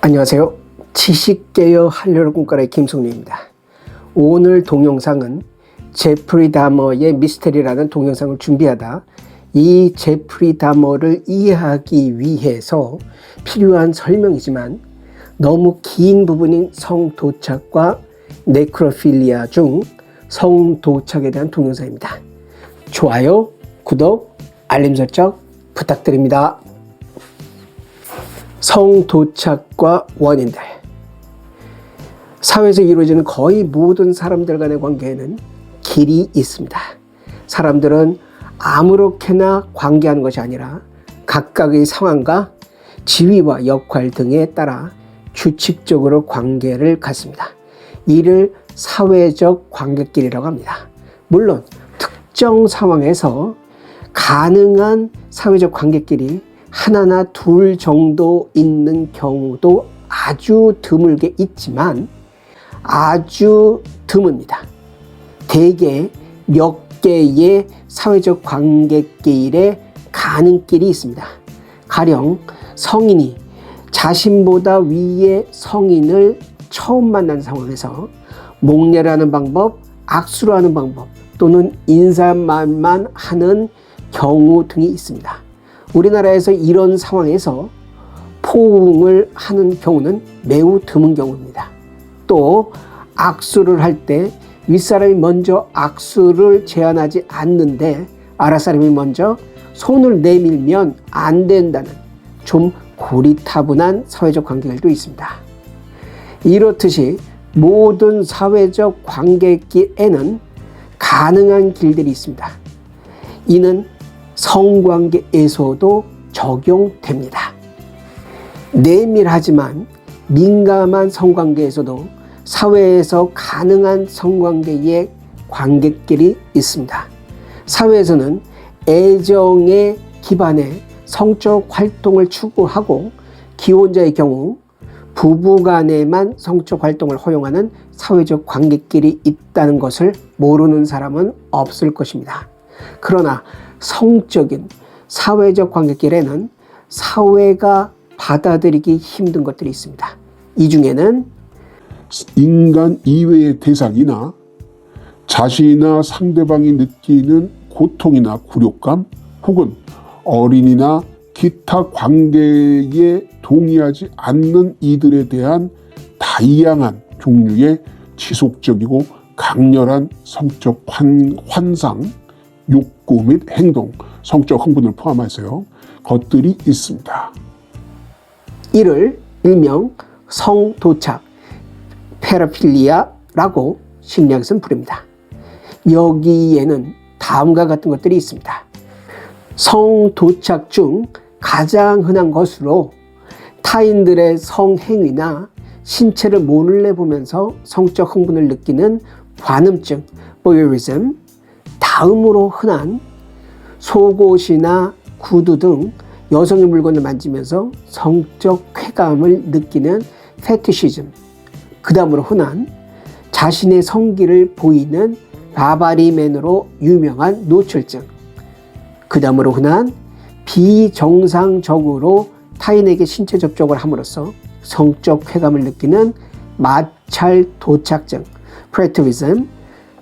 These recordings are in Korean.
안녕하세요. 지식개혁 한려를 꿈꿔라의 김성룡입니다. 오늘 동영상은 제프리 다머의 미스테리라는 동영상을 준비하다 이 제프리 다머를 이해하기 위해서 필요한 설명이지만 너무 긴 부분인 성도착과 네크로필리아 중 성도착에 대한 동영상입니다. 좋아요, 구독, 알림 설정 부탁드립니다. 성도착과 원인들. 사회에서 이루어지는 거의 모든 사람들 간의 관계에는 길이 있습니다. 사람들은 아무렇게나 관계하는 것이 아니라 각각의 상황과 지위와 역할 등에 따라 규칙적으로 관계를 갖습니다. 이를 사회적 관계끼리라고 합니다. 물론 특정 상황에서 가능한 사회적 관계끼리 하나나 둘 정도 있는 경우도 아주 드물게 있지만 아주 드뭅니다. 대개 몇 개의 사회적 관계끼리에 가능끼리 있습니다. 가령 성인이 자신보다 위의 성인을 처음 만난 상황에서 목례를 하는 방법, 악수를 하는 방법 또는 인사말만 하는 경우 등이 있습니다. 우리나라에서 이런 상황에서 포옹을 하는 경우는 매우 드문 경우입니다. 또 악수를 할 때 윗사람이 먼저 악수를 제안하지 않는데 아랫사람이 먼저 손을 내밀면 안 된다는 좀 고리타분한 사회적 관계들도 있습니다. 이렇듯이 모든 사회적 관계에는 가능한 길들이 있습니다. 이는 성관계에서도 적용됩니다. 내밀하지만 민감한 성관계에서도 사회에서 가능한 성관계의 관계끼리 있습니다. 사회에서는 애정에 기반해 성적 활동을 추구하고 기혼자의 경우 부부간에만 성적 활동을 허용하는 사회적 관계끼리 있다는 것을 모르는 사람은 없을 것입니다. 그러나 성적인 사회적 관계끼리에는 사회가 받아들이기 힘든 것들이 있습니다. 이 중에는 인간 이외의 대상이나 자신이나 상대방이 느끼는 고통이나 굴욕감 혹은 어린이나 기타 관계에 동의하지 않는 이들에 대한 다양한 종류의 지속적이고 강렬한 성적 환상, 욕구 및 행동, 성적 흥분을 포함해서요 것들이 있습니다. 이를 일명 성도착, 페라필리아라고 심리학에서는 부릅니다. 여기에는 다음과 같은 것들이 있습니다. 성도착 중 가장 흔한 것으로 타인들의 성행위나 신체를 몰래 보면서 성적 흥분을 느끼는 관음증, voyeurism, 다음으로 흔한 속옷이나 구두 등 여성의 물건을 만지면서 성적 쾌감을 느끼는 페티시즘, 그 다음으로 흔한 자신의 성기를 보이는 바바리맨으로 유명한 노출증, 그 다음으로 흔한 비정상적으로 타인에게 신체 접촉을 함으로써 성적 쾌감을 느끼는 마찰 도착증, 프레티비즘,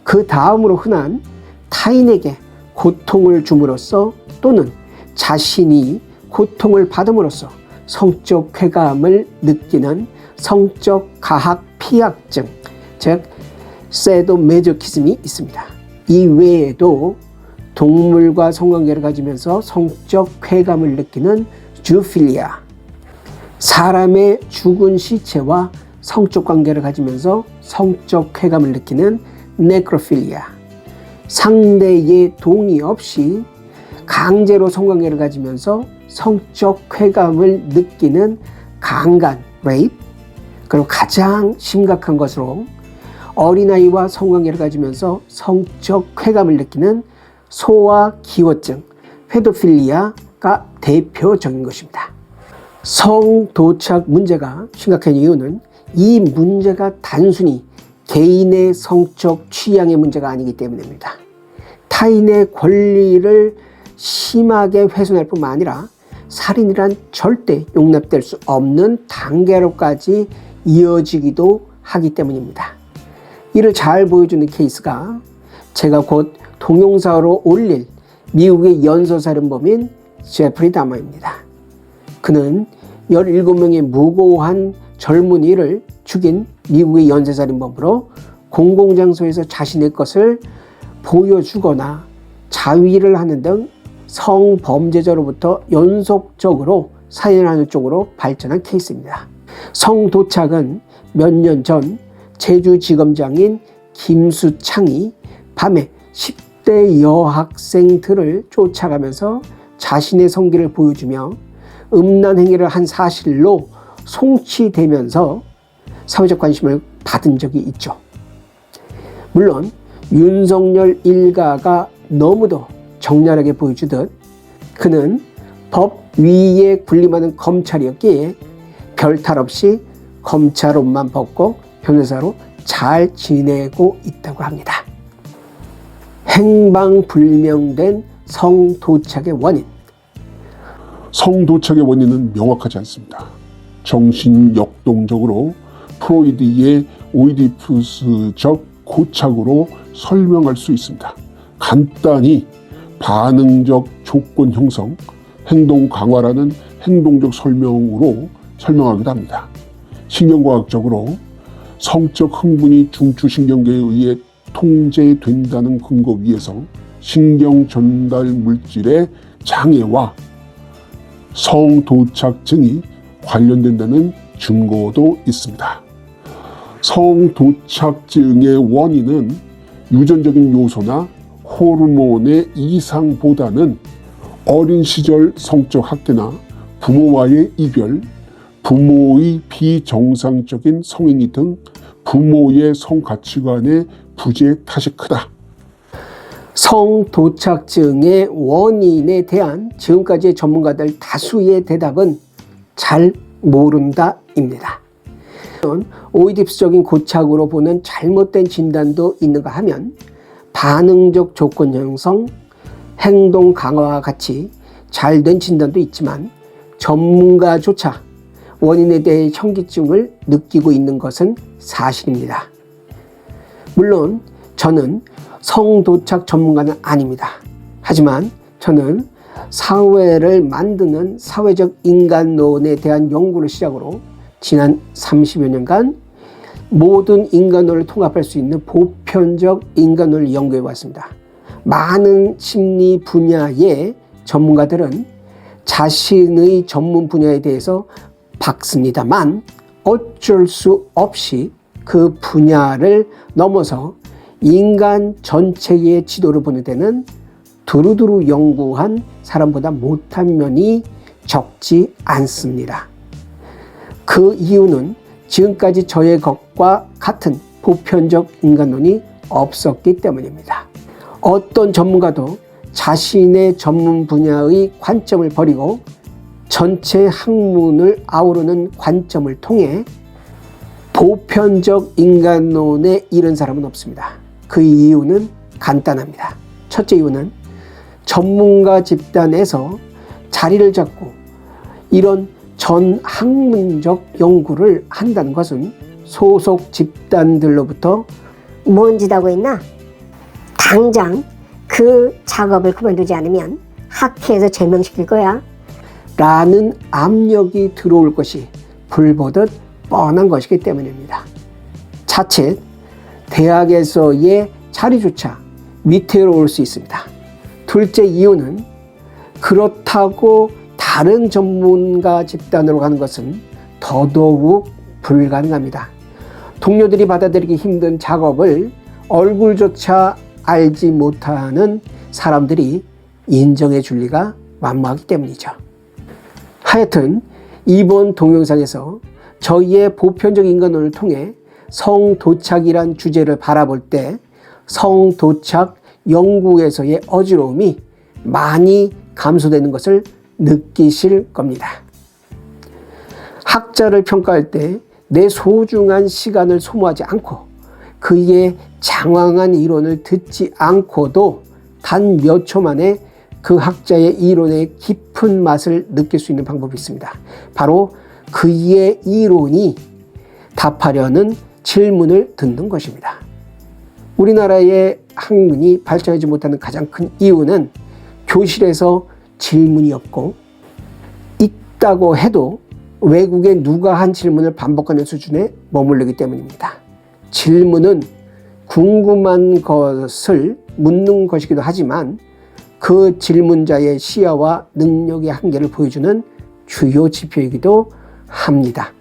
그 다음으로 흔한 타인에게 고통을 줌으로써 또는 자신이 고통을 받음으로써 성적 쾌감을 느끼는 성적 가학 피약증, 즉 세도메조키즘이 있습니다. 이 외에도 동물과 성관계를 가지면서 성적 쾌감을 느끼는 주필리아, 사람의 죽은 시체와 성적 관계를 가지면서 성적 쾌감을 느끼는 네크로필리아, 상대의 동의 없이 강제로 성관계를 가지면서 성적 쾌감을 느끼는 강간, 레이프, 그리고 가장 심각한 것으로 어린아이와 성관계를 가지면서 성적 쾌감을 느끼는 소아 기워증, 페도필리아가 대표적인 것입니다. 성도착 문제가 심각한 이유는 이 문제가 단순히 개인의 성적 취향의 문제가 아니기 때문입니다. 타인의 권리를 심하게 훼손할 뿐만 아니라 살인이란 절대 용납될 수 없는 단계로까지 이어지기도 하기 때문입니다. 이를 잘 보여주는 케이스가 제가 곧 동영상으로 올릴 미국의 연쇄살인범인 제프리 다머입니다. 그는 17명의 무고한 젊은이를 죽인 미국의 연쇄살인범으로 공공장소에서 자신의 것을 보여주거나 자위를 하는 등 성범죄자로부터 연속적으로 살인하는 쪽으로 발전한 케이스입니다. 성도착은 몇 년 전 제주지검장인 김수창이 밤에 10대 여학생들을 쫓아가면서 자신의 성기를 보여주며 음란 행위를 한 사실로 송치되면서 사회적 관심을 받은 적이 있죠. 물론 윤석열 일가가 너무도 적나라하게 보여주듯 그는 법 위에 군림하는 검찰이었기에 별탈 없이 검찰 옷만 벗고 변호사로 잘 지내고 있다고 합니다. 행방불명된 성도착의 원인. 성도착의 원인은 명확하지 않습니다. 정신역동적으로 프로이드의 오이디푸스적 고착으로 설명할 수 있습니다. 간단히 반응적 조건 형성, 행동 강화라는 행동적 설명으로 설명하기도 합니다. 신경과학적으로 성적 흥분이 중추신경계에 의해 통제된다는 근거 위에서 신경 전달 물질의 장애와 성도착증이 관련된다는 증거도 있습니다. 성도착증의 원인은 유전적인 요소나 호르몬의 이상보다는 어린 시절 성적 학대나 부모와의 이별, 부모의 비정상적인 성행위 등 부모의 성가치관의 부재 탓이 크다. 성도착증의 원인에 대한 지금까지의 전문가들 다수의 대답은 잘 모른다입니다. 오이디푸스적인 고착으로 보는 잘못된 진단도 있는가 하면 반응적 조건 형성, 행동 강화와 같이 잘된 진단도 있지만 전문가조차 원인에 대해 현기증을 느끼고 있는 것은 사실입니다. 물론 저는 성도착 전문가는 아닙니다. 하지만 저는 사회를 만드는 사회적 인간론에 대한 연구를 시작으로 지난 30여 년간 모든 인간론을 통합할 수 있는 보편적 인간론을 연구해 왔습니다. 많은 심리 분야의 전문가들은 자신의 전문 분야에 대해서 박습니다만 어쩔 수 없이 그 분야를 넘어서 인간 전체의 지도를 보는 데는 두루두루 연구한 사람보다 못한 면이 적지 않습니다. 그 이유는 지금까지 저의 것과 같은 보편적 인간론이 없었기 때문입니다. 어떤 전문가도 자신의 전문 분야의 관점을 버리고 전체 학문을 아우르는 관점을 통해 보편적 인간론에 이른 사람은 없습니다. 그 이유는 간단합니다. 첫째 이유는 전문가 집단에서 자리를 잡고 이런 전 학문적 연구를 한다는 것은 소속 집단들로부터 뭔 짓 하고 있나? 당장 그 작업을 그만두지 않으면 학회에서 제명시킬 거야. 라는 압력이 들어올 것이 불보듯 뻔한 것이기 때문입니다. 자칫 대학에서의 자리조차 위태로울 수 있습니다. 둘째 이유는 그렇다고 다른 전문가 집단으로 가는 것은 더더욱 불가능합니다. 동료들이 받아들이기 힘든 작업을 얼굴조차 알지 못하는 사람들이 인정해 줄 리가 만무하기 때문이죠. 하여튼 이번 동영상에서 저희의 보편적 인간론을 통해 성도착이란 주제를 바라볼 때 성도착 연구에서의 어지러움이 많이 감소되는 것을 느끼실 겁니다. 학자를 평가할 때 내 소중한 시간을 소모하지 않고 그의 장황한 이론을 듣지 않고도 단 몇 초 만에 그 학자의 이론의 깊은 맛을 느낄 수 있는 방법이 있습니다. 바로 그의 이론이 답하려는 질문을 듣는 것입니다. 우리나라의 학문이 발전하지 못하는 가장 큰 이유는 교실에서 질문이 없고, 있다고 해도 외국에 누가 한 질문을 반복하는 수준에 머무르기 때문입니다. 질문은 궁금한 것을 묻는 것이기도 하지만 그 질문자의 시야와 능력의 한계를 보여주는 주요 지표이기도 합니다.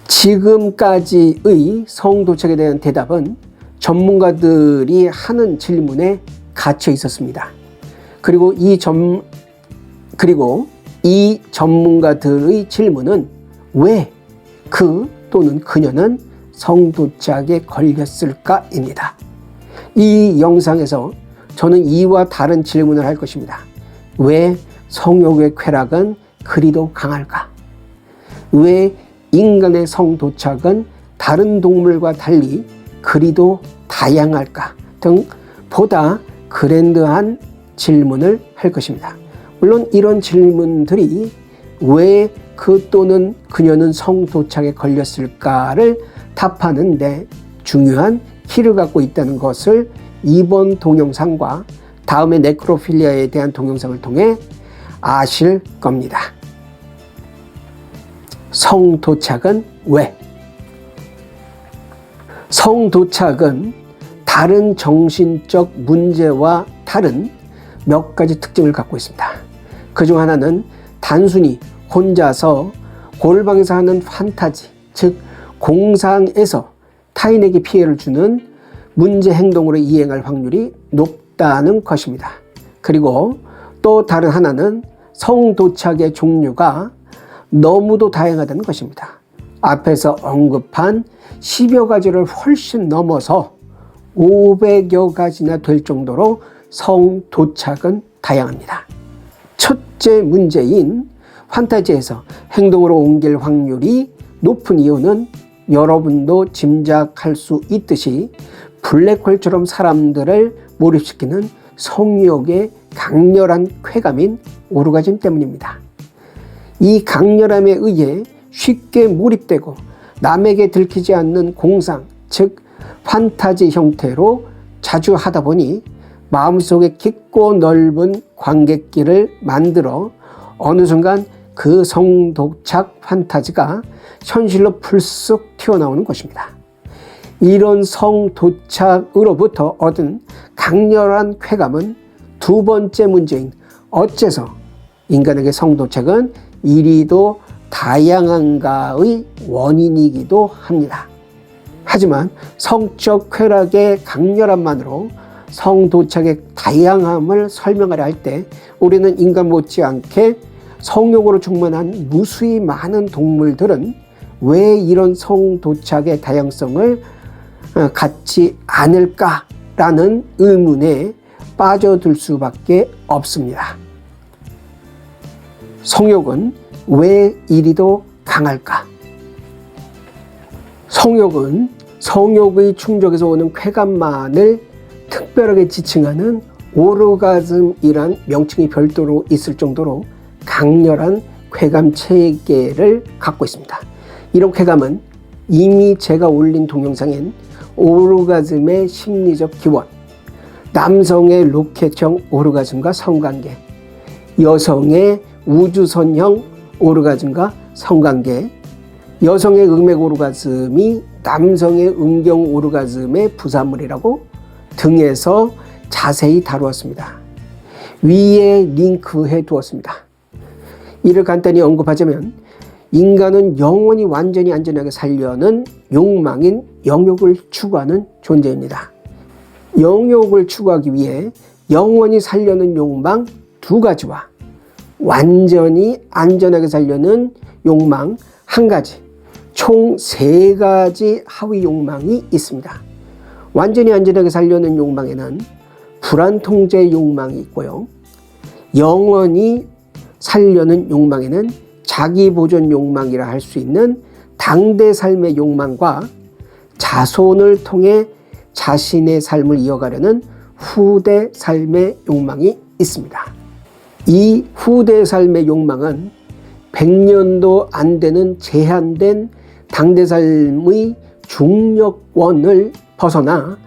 지금까지의 성도착에 대한 대답은 전문가들이 하는 질문에 갇혀 있었습니다. 그리고 이 전문가들의 질문은 왜 그 또는 그녀는 성도착에 걸렸을까입니다. 이 영상에서 저는 이와 다른 질문을 할 것입니다. 왜 성욕의 쾌락은 그리도 강할까? 왜 인간의 성도착은 다른 동물과 달리 그리도 다양할까? 등 보다 그랜드한 질문을 할 것입니다. 물론 이런 질문들이 왜 그 또는 그녀는 성도착에 걸렸을까를 답하는 데 중요한 키를 갖고 있다는 것을 이번 동영상과 다음의 네크로필리아에 대한 동영상을 통해 아실 겁니다. 성도착은 왜? 성도착은 다른 정신적 문제와 다른 몇 가지 특징을 갖고 있습니다. 그중 하나는 단순히 혼자서 골방에서 하는 판타지, 즉 공상에서 타인에게 피해를 주는 문제 행동으로 이행할 확률이 높다는 것입니다. 그리고 또 다른 하나는 성도착의 종류가 너무도 다양하다는 것입니다. 앞에서 언급한 10여 가지를 훨씬 넘어서 500여 가지나 될 정도로 성도착은 다양합니다. 첫째 문제인 판타지에서 행동으로 옮길 확률이 높은 이유는 여러분도 짐작할 수 있듯이 블랙홀처럼 사람들을 몰입시키는 성욕의 강렬한 쾌감인 오르가즘 때문입니다. 이 강렬함에 의해 쉽게 몰입되고 남에게 들키지 않는 공상, 즉 판타지 형태로 자주 하다 보니 마음속에 깊고 넓은 관객길을 만들어 어느 순간 그 성도착 판타지가 현실로 불쑥 튀어나오는 것입니다. 이런 성도착으로부터 얻은 강렬한 쾌감은 두 번째 문제인 어째서 인간에게 성도착은 이리도 다양한가의 원인이기도 합니다. 하지만 성적 쾌락의 강렬함만으로 성도착의 다양함을 설명하려 할 때 우리는 인간 못지않게 성욕으로 충만한 무수히 많은 동물들은 왜 이런 성도착의 다양성을 갖지 않을까라는 의문에 빠져들 수밖에 없습니다. 성욕은 왜 이리도 강할까? 성욕은 성욕의 충족에서 오는 쾌감만을 특별하게 지칭하는 오르가즘이란 명칭이 별도로 있을 정도로 강렬한 쾌감 체계를 갖고 있습니다. 이런 쾌감은 이미 제가 올린 동영상인 오르가즘의 심리적 기원, 남성의 로켓형 오르가즘과 성관계, 여성의 우주선형 오르가즘과 성관계, 여성의 음액 오르가즘이 남성의 음경 오르가즘의 부산물이라고 등에서 자세히 다루었습니다. 위에 링크해 두었습니다. 이를 간단히 언급하자면 인간은 영원히 완전히 안전하게 살려는 욕망인 영욕을 추구하는 존재입니다. 영욕을 추구하기 위해 영원히 살려는 욕망 두 가지와 완전히 안전하게 살려는 욕망 한 가지, 총 세 가지 하위 욕망이 있습니다. 완전히 안전하게 살려는 욕망에는 불안 통제 욕망이 있고요. 영원히 살려는 욕망에는 자기 보존 욕망이라 할 수 있는 당대 삶의 욕망과 자손을 통해 자신의 삶을 이어가려는 후대 삶의 욕망이 있습니다. 이 후대 삶의 욕망은 100년도 안 되는 제한된 당대 삶의 중력원을 벗어나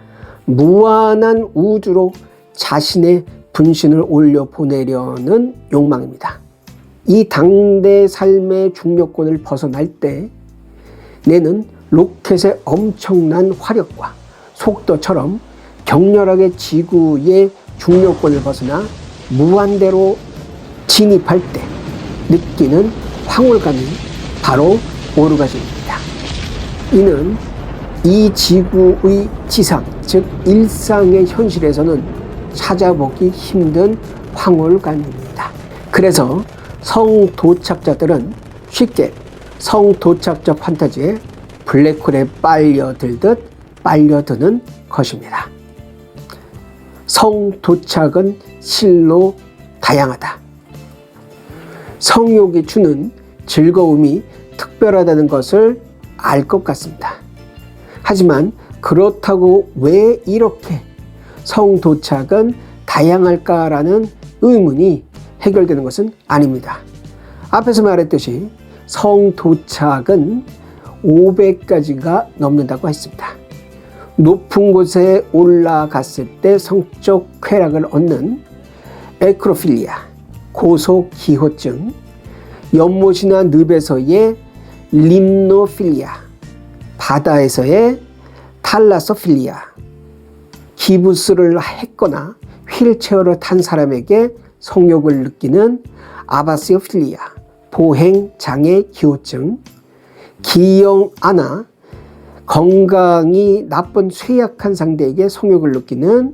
무한한 우주로 자신의 분신을 올려보내려는 욕망입니다. 이 당대 삶의 중력권을 벗어날 때 내는 로켓의 엄청난 화력과 속도처럼 격렬하게 지구의 중력권을 벗어나 무한대로 진입할 때 느끼는 황홀감이 바로 오르가즘입니다. 이는 이 지구의 지상, 즉 일상의 현실에서는 찾아보기 힘든 황홀감입니다. 그래서 성도착자들은 쉽게 성도착적 판타지에 블랙홀에 빨려들듯 빨려드는 것입니다. 성도착은 실로 다양하다. 성욕이 주는 즐거움이 특별하다는 것을 알 것 같습니다. 하지만 그렇다고 왜 이렇게 성도착은 다양할까라는 의문이 해결되는 것은 아닙니다. 앞에서 말했듯이 성도착은 500가지가 넘는다고 했습니다. 높은 곳에 올라갔을 때 성적 쾌락을 얻는 에크로필리아, 고소기호증, 연못이나 늪에서의 림노필리아, 바다에서의 탈라소필리아, 기부스를 했거나 휠체어를 탄 사람에게 성욕을 느끼는 아바시오필리아, 보행장애 기호증, 기형아나 건강이 나쁜 쇠약한 상대에게 성욕을 느끼는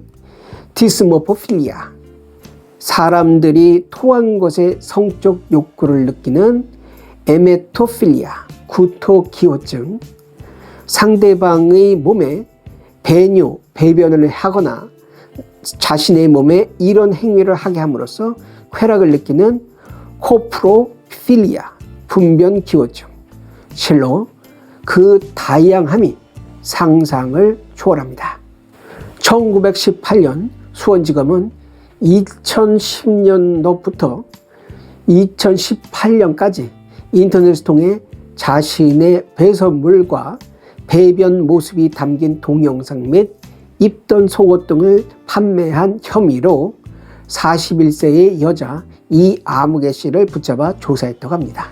디스모포필리아, 사람들이 토한 것에 성적 욕구를 느끼는 에메토필리아, 구토기호증, 상대방의 몸에 배뇨, 배변을 하거나 자신의 몸에 이런 행위를 하게 함으로써 쾌락을 느끼는 코프로필리아, 분변기호증. 실로 그 다양함이 상상을 초월합니다. 1918년 수원지검은 2010년도부터 2018년까지 인터넷을 통해 자신의 배설물과 배변 모습이 담긴 동영상 및 입던 속옷 등을 판매한 혐의로 41세의 여자 이아무개 씨를 붙잡아 조사했다고 합니다.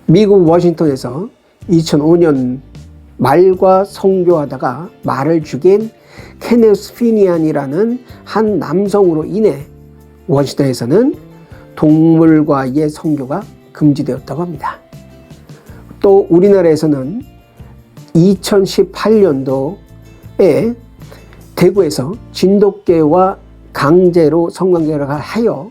미국 워싱턴에서 2005년 말과 성교하다가 말을 죽인 케네스 피니안이라는 한 남성으로 인해 워싱턴에서는 동물과의 성교가 금지되었다고 합니다. 또 우리나라에서는 2018년도에 대구에서 진돗개와 강제로 성관계를 하여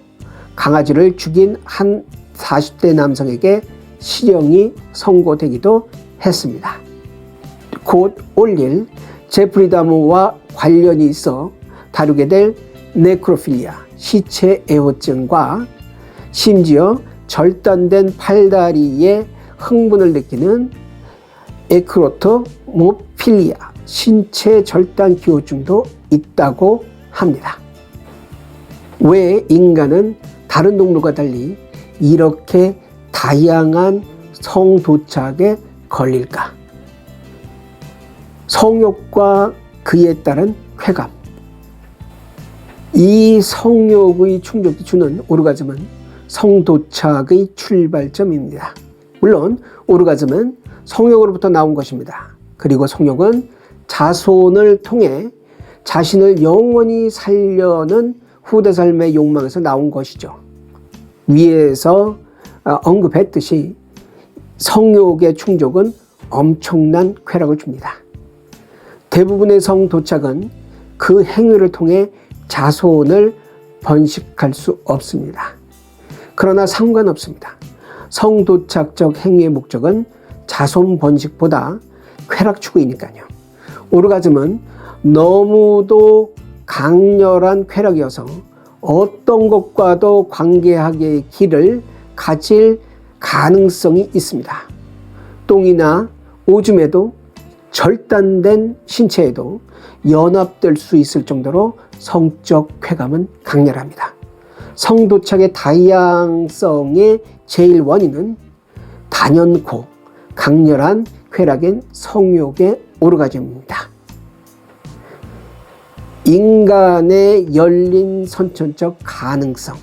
강아지를 죽인 한 40대 남성에게 실형이 선고되기도 했습니다. 곧 올릴 제프리 다머와 관련이 있어 다루게 될 네크로필리아, 시체 애호증과 심지어 절단된 팔다리에 흥분을 느끼는 에크로토모필리아, 신체 절단 기호증도 있다고 합니다. 왜 인간은 다른 동물과 달리 이렇게 다양한 성도착에 걸릴까? 성욕과 그에 따른 쾌감. 이 성욕의 충족이 주는 오르가즘은 성도착의 출발점입니다. 물론 오르가즘은 성욕으로부터 나온 것입니다. 그리고 성욕은 자손을 통해 자신을 영원히 살려는 후대 삶의 욕망에서 나온 것이죠. 위에서 언급했듯이 성욕의 충족은 엄청난 쾌락을 줍니다. 대부분의 성도착은 그 행위를 통해 자손을 번식할 수 없습니다. 그러나 상관없습니다. 성도착적 행위의 목적은 자손 번식보다 쾌락 추구이니까요. 오르가즘은 너무도 강렬한 쾌락이어서 어떤 것과도 관계하게 길을 가질 가능성이 있습니다. 똥이나 오줌에도 절단된 신체에도 연합될 수 있을 정도로 성적 쾌감은 강렬합니다. 성도착의 다양성의 제일 원인은 단연코 강렬한 쾌락인 성욕의 오르가즘입니다. 인간의 열린 선천적 가능성,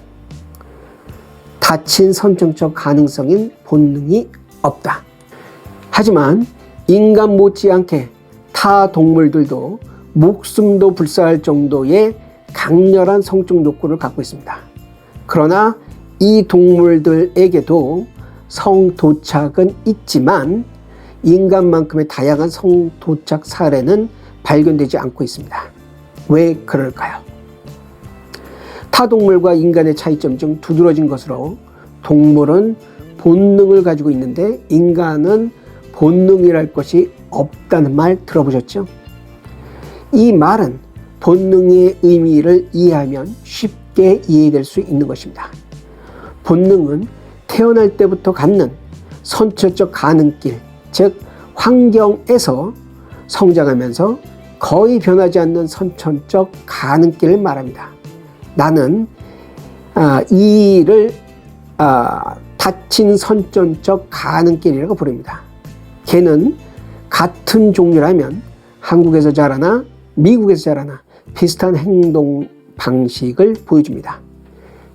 닫힌 선천적 가능성인 본능이 없다. 하지만 인간 못지않게 타 동물들도 목숨도 불사할 정도의 강렬한 성적 욕구를 갖고 있습니다. 그러나 이 동물들에게도 성도착은 있지만 인간만큼의 다양한 성도착 사례는 발견되지 않고 있습니다. 왜 그럴까요? 타 동물과 인간의 차이점 중 두드러진 것으로 동물은 본능을 가지고 있는데 인간은 본능이랄 것이 없다는 말 들어보셨죠? 이 말은 본능의 의미를 이해하면 쉽게 이해될 수 있는 것입니다. 본능은 태어날 때부터 갖는 선천적 가는길, 즉 환경에서 성장하면서 거의 변하지 않는 선천적 가는길을 말합니다. 나는 이를 닫힌 선천적 가는길이라고 부릅니다. 개는 같은 종류라면 한국에서 자라나 미국에서 자라나 비슷한 행동 방식을 보여줍니다.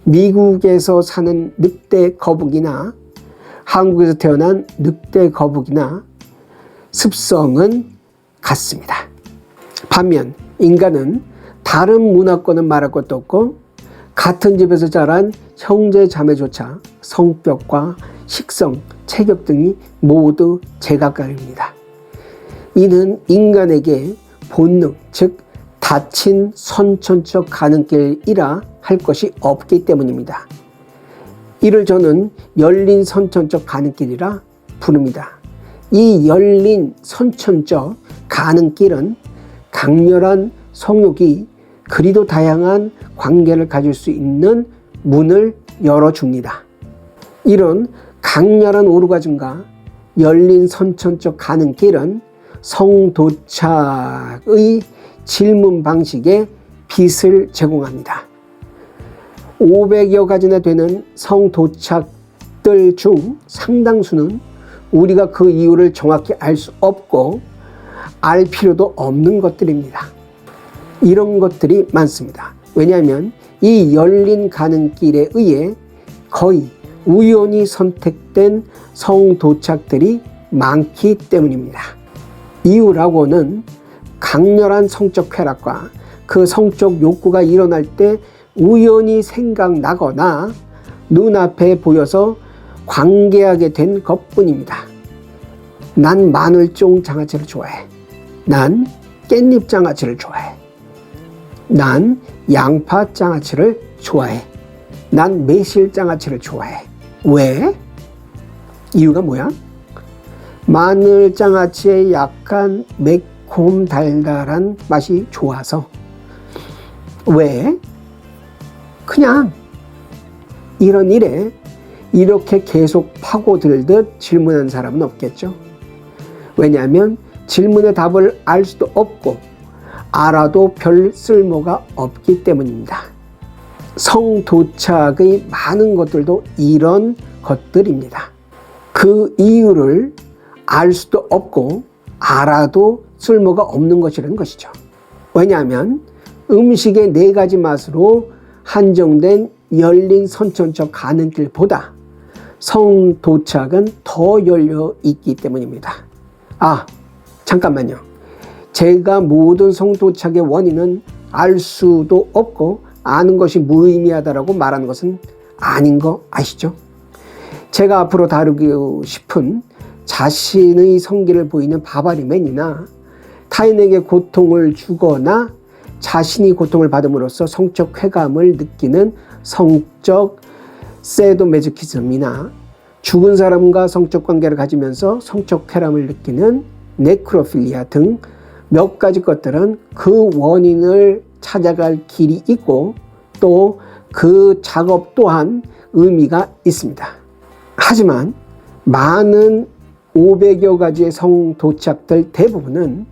미국에서 사는 늑대 거북이나 한국에서 태어난 늑대 거북이나 습성은 같습니다. 반면 인간은 다른 문화권은 말할 것도 없고 같은 집에서 자란 형제 자매조차 성격과 식성, 체격 등이 모두 제각각입니다. 이는 인간에게 본능, 즉 닫힌 선천적 가는길이라 할 것이 없기 때문입니다. 이를 저는 열린 선천적 가는길이라 부릅니다. 이 열린 선천적 가는길은 강렬한 성욕이 그리도 다양한 관계를 가질 수 있는 문을 열어줍니다. 이런 강렬한 오르가즘과 열린 선천적 가는길은 성도착의 질문 방식에 빛을 제공합니다. 500여 가지나 되는 성도착들 중 상당수는 우리가 그 이유를 정확히 알 수 없고 알 필요도 없는 것들입니다. 이런 것들이 많습니다. 왜냐하면 이 열린 가는길에 의해 거의 우연히 선택된 성도착들이 많기 때문입니다. 이유라고는 강렬한 성적 쾌락과 그 성적 욕구가 일어날 때 우연히 생각나거나 눈앞에 보여서 관계하게 된 것뿐입니다. 난 마늘종 장아찌를 좋아해. 난 깻잎 장아찌를 좋아해. 난 양파 장아찌를 좋아해. 난 매실 장아찌를 좋아해. 왜? 이유가 뭐야? 마늘 장아찌의 약간 매콤 달달한 맛이 좋아서. 왜? 그냥 이런 일에 이렇게 계속 파고들듯 질문한 사람은 없겠죠. 왜냐하면 질문의 답을 알 수도 없고 알아도 별 쓸모가 없기 때문입니다. 성도착의 많은 것들도 이런 것들입니다. 그 이유를 알 수도 없고 알아도 쓸모가 없는 것이라는 것이죠. 왜냐하면 음식의 4가지 맛으로 한정된 열린 선천적 가는길보다 성도착은 더 열려 있기 때문입니다. 잠깐만요. 제가 모든 성도착의 원인은 알 수도 없고 아는 것이 무의미하다라고 말하는 것은 아닌 거 아시죠? 제가 앞으로 다루고 싶은 자신의 성기를 보이는 바바리맨이나 타인에게 고통을 주거나 자신이 고통을 받음으로써 성적 쾌감을 느끼는 성적 세도메조키즘이나 죽은 사람과 성적 관계를 가지면서 성적 쾌감을 느끼는 네크로필리아 등 몇 가지 것들은 그 원인을 찾아갈 길이 있고 또 그 작업 또한 의미가 있습니다. 하지만 많은 500여 가지의 성도착들 대부분은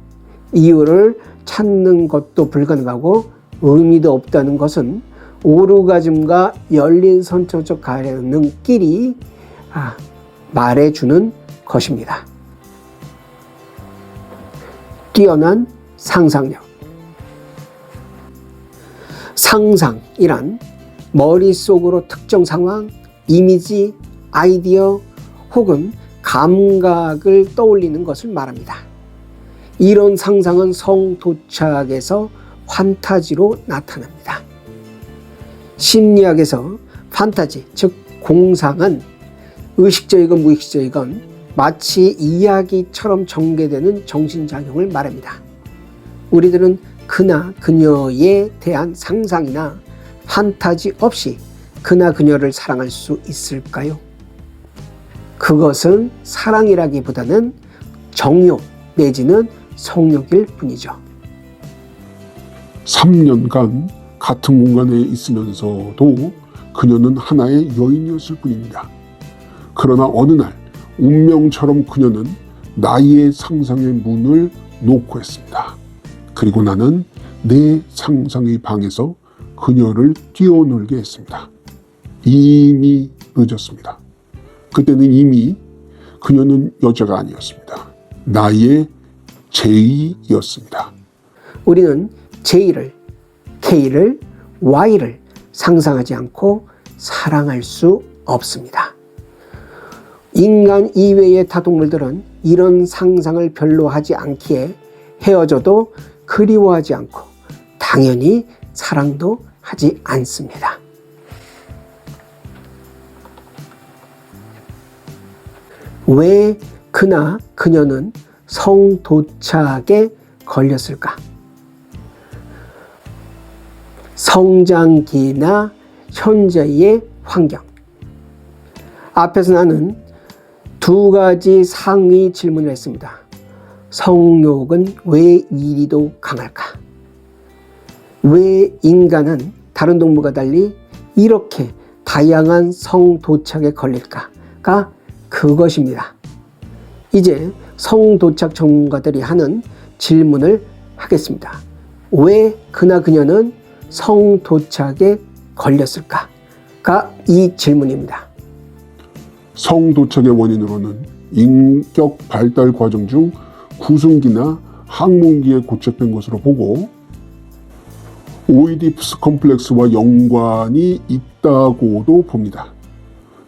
이유를 찾는 것도 불가능하고 의미도 없다는 것은 오르가즘과 열린 선천적 반응끼리 말해주는 것입니다. 뛰어난 상상력. 상상이란 머릿속으로 특정 상황, 이미지, 아이디어 혹은 감각을 떠올리는 것을 말합니다. 이런 상상은 성도착에서 판타지로 나타납니다. 심리학에서 판타지, 즉 공상은 의식적이건 무의식적이건 마치 이야기처럼 전개되는 정신작용을 말합니다. 우리들은 그나 그녀에 대한 상상이나 판타지 없이 그나 그녀를 사랑할 수 있을까요? 그것은 사랑이라기보다는 정욕 내지는 성욕일 뿐이죠. 3년간 같은 공간에 있으면서도 그녀는 하나의 여인이었을 뿐입니다. 그러나 어느 날 운명처럼 그녀는 나의 상상의 문을 놓고 했습니다. 그리고 나는 내 상상의 방에서 그녀를 뛰어놀게 했습니다. 이미 늦었습니다. 그때는 이미 그녀는 여자가 아니었습니다. 나의 제이였습니다. 우리는 J를, K를, Y를 상상하지 않고 사랑할 수 없습니다. 인간 이외의 타동물들은 이런 상상을 별로 하지 않기에 헤어져도 그리워하지 않고 당연히 사랑도 하지 않습니다. 왜 그나 그녀는 성도착에 걸렸을까? 성장기나 현재의 환경. 앞에서 나는 두 가지 상위 질문을 했습니다. 성욕은 왜 이리도 강할까? 왜 인간은 다른 동물과 달리 이렇게 다양한 성도착에 걸릴까가 그것입니다. 이제 성도착 전문가들이 하는 질문을 하겠습니다. 왜 그나 그녀는 성도착에 걸렸을까가 이 질문입니다. 성도착의 원인으로는 인격 발달 과정 중 구승기나 항문기에 고착된 것으로 보고 오이디푸스 컴플렉스와 연관이 있다고도 봅니다.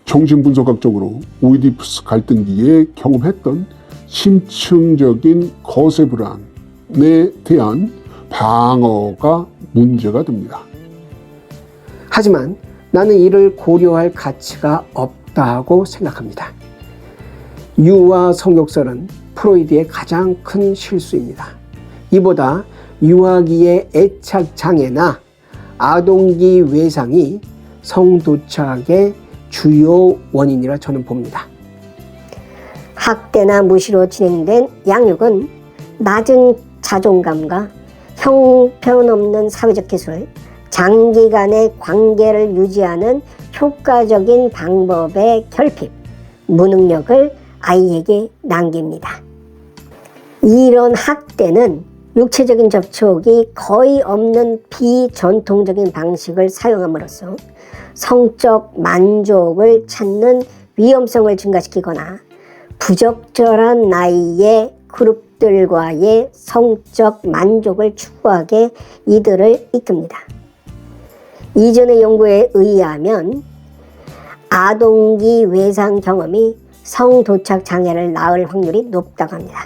정신분석학적으로 오이디푸스 갈등기에 경험했던 심층적인 거세 불안에 대한 방어가 문제가 됩니다. 하지만 나는 이를 고려할 가치가 없다고 생각합니다. 유아 성욕설은 프로이드의 가장 큰 실수입니다. 이보다 유아기의 애착장애나 아동기 외상이 성도착의 주요 원인이라 저는 봅니다. 학대나 무시로 진행된 양육은 낮은 자존감과 형편없는 사회적 기술, 장기간의 관계를 유지하는 효과적인 방법의 결핍, 무능력을 아이에게 남깁니다. 이런 학대는 육체적인 접촉이 거의 없는 비전통적인 방식을 사용함으로써 성적 만족을 찾는 위험성을 증가시키거나 부적절한 나이의 그룹들과의 성적 만족을 추구하게 이들을 이끕니다. 이전의 연구에 의하면 아동기 외상 경험이 성도착 장애를 낳을 확률이 높다고 합니다.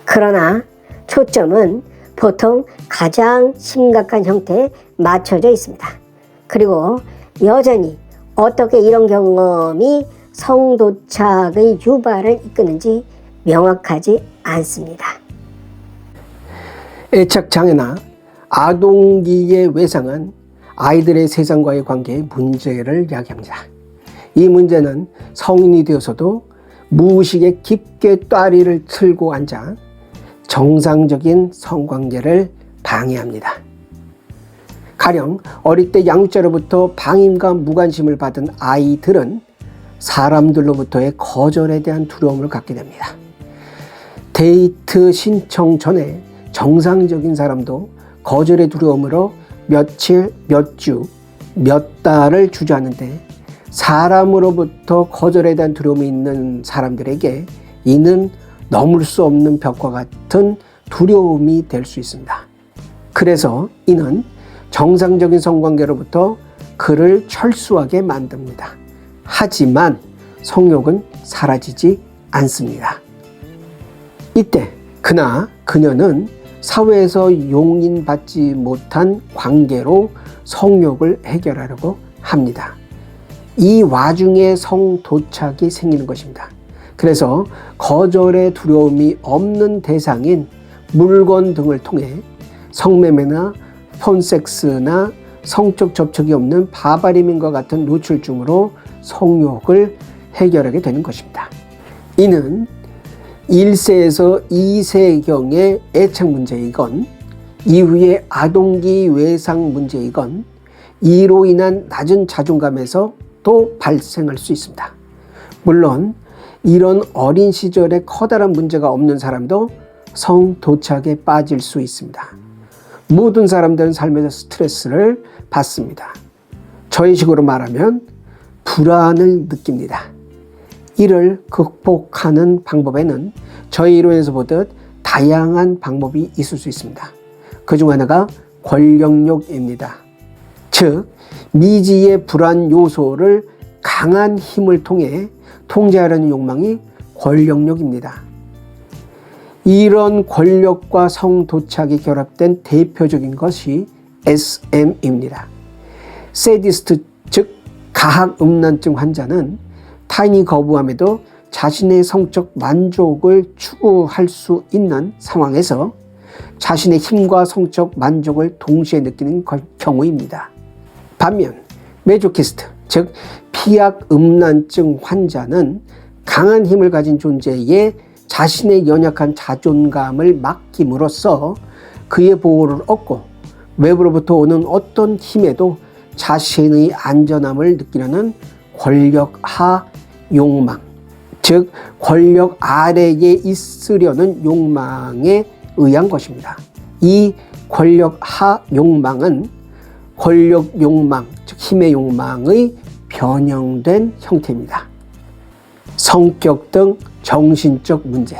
그러나 초점은 보통 가장 심각한 형태에 맞춰져 있습니다. 그리고 여전히 어떻게 이런 경험이 성도착의 유발을 이끄는지 명확하지 않습니다. 애착장애나 아동기의 외상은 아이들의 세상과의 관계에 문제를 야기합니다. 이 문제는 성인이 되어서도 무의식에 깊게 따리를 틀고 앉아 정상적인 성관계를 방해합니다. 가령 어릴 때 양육자로부터 방임과 무관심을 받은 아이들은 사람들로부터의 거절에 대한 두려움을 갖게 됩니다. 데이트 신청 전에 정상적인 사람도 거절의 두려움으로 며칠, 몇 주, 몇 달을 주저하는데 사람으로부터 거절에 대한 두려움이 있는 사람들에게 이는 넘을 수 없는 벽과 같은 두려움이 될 수 있습니다. 그래서 이는 정상적인 성관계로부터 그를 철수하게 만듭니다. 하지만 성욕은 사라지지 않습니다. 이때 그나 그녀는 사회에서 용인받지 못한 관계로 성욕을 해결하려고 합니다. 이 와중에 성도착이 생기는 것입니다. 그래서 거절의 두려움이 없는 대상인 물건 등을 통해 성매매나 폰섹스나 성적 접촉이 없는 바바리민과 같은 노출증으로 성욕을 해결하게 되는 것입니다. 이는 1세에서 2세경의 애착 문제이건 이후의 아동기 외상 문제이건 이로 인한 낮은 자존감에서 또 발생할 수 있습니다. 물론 이런 어린 시절에 커다란 문제가 없는 사람도 성도착에 빠질 수 있습니다. 모든 사람들은 삶에서 스트레스를 받습니다. 저희 식으로 말하면 불안을 느낍니다. 이를 극복하는 방법에는 저희 이론에서 보듯 다양한 방법이 있을 수 있습니다. 그중 하나가 권력욕입니다. 즉 미지의 불안 요소를 강한 힘을 통해 통제하려는 욕망이 권력욕입니다. 이런 권력과 성도착이 결합된 대표적인 것이 SM입니다. 세디스트 즉 가학음란증 환자는 타인이 거부함에도 자신의 성적 만족을 추구할 수 있는 상황에서 자신의 힘과 성적 만족을 동시에 느끼는 경우입니다. 반면 메조키스트 즉 피악음란증 환자는 강한 힘을 가진 존재에 자신의 연약한 자존감을 맡김으로써 그의 보호를 얻고 외부로부터 오는 어떤 힘에도 자신의 안전함을 느끼려는 권력하 욕망, 즉 권력 아래에 있으려는 욕망에 의한 것입니다. 이 권력하 욕망은 권력 욕망, 즉 힘의 욕망의 변형된 형태입니다. 성격 등 정신적 문제.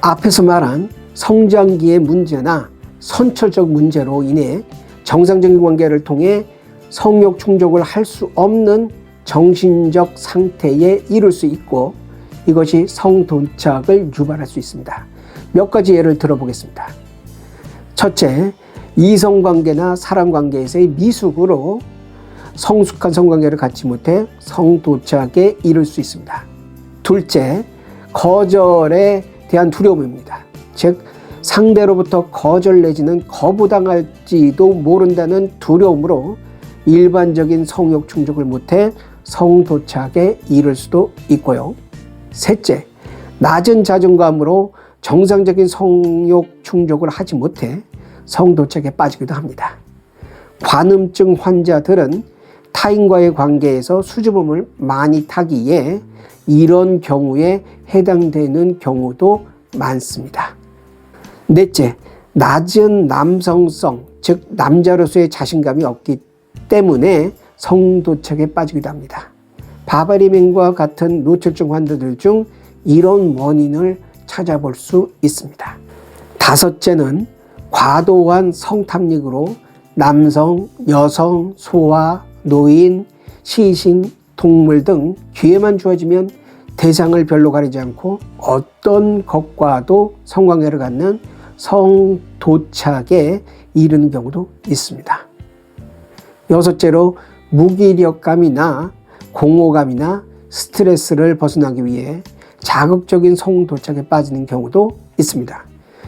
앞에서 말한 성장기의 문제나 선처적 문제로 인해 정상적인 관계를 통해 성욕 충족을 할 수 없는 정신적 상태에 이를 수 있고 이것이 성도착을 유발할 수 있습니다. 몇 가지 예를 들어보겠습니다. 첫째, 이성관계나 사랑관계에서의 미숙으로 성숙한 성관계를 갖지 못해 성도착에 이를 수 있습니다. 둘째, 거절에 대한 두려움입니다. 즉 상대로부터 거절 내지는 거부당할지도 모른다는 두려움으로 일반적인 성욕 충족을 못해 성도착에 이를 수도 있고요. 셋째, 낮은 자존감으로 정상적인 성욕 충족을 하지 못해 성도착에 빠지기도 합니다. 관음증 환자들은 타인과의 관계에서 수줍음을 많이 타기에 이런 경우에 해당되는 경우도 많습니다. 넷째, 낮은 남성성, 즉 남자로서의 자신감이 없기 때문에 성도착에 빠지기도 합니다. 바바리맨과 같은 노출증 환자들 중 이런 원인을 찾아볼 수 있습니다. 다섯째는 과도한 성탐닉으로 남성, 여성, 소아, 노인, 시신, 동물 등 기회만 주어지면 대상을 별로 가리지 않고 어떤 것과도 성관계를 갖는 성도착에 이르는 경우도 있습니다. 여섯째로 무기력감이나 공허감이나 스트레스를 벗어나기 위해 자극적인 성도착에 빠지는 경우도 있습니다.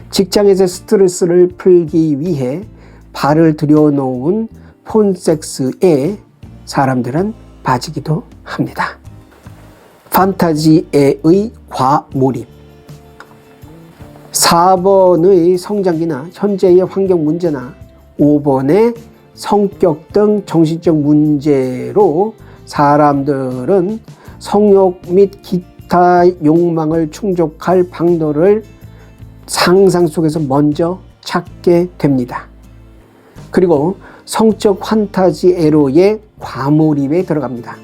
직장에서 스트레스를 풀기 위해 발을 들여놓은 폰섹스에 사람들은 빠지기도 합니다. 판타지에의 과몰입. 4번의 성장기나 현재의 환경 문제나 5번의 성격 등 정신적 문제로 사람들은 성욕 및 기타 욕망을 충족할 방도를 상상 속에서 먼저 찾게 됩니다. 그리고 성적 환타지 에로의 과몰입에 들어갑니다.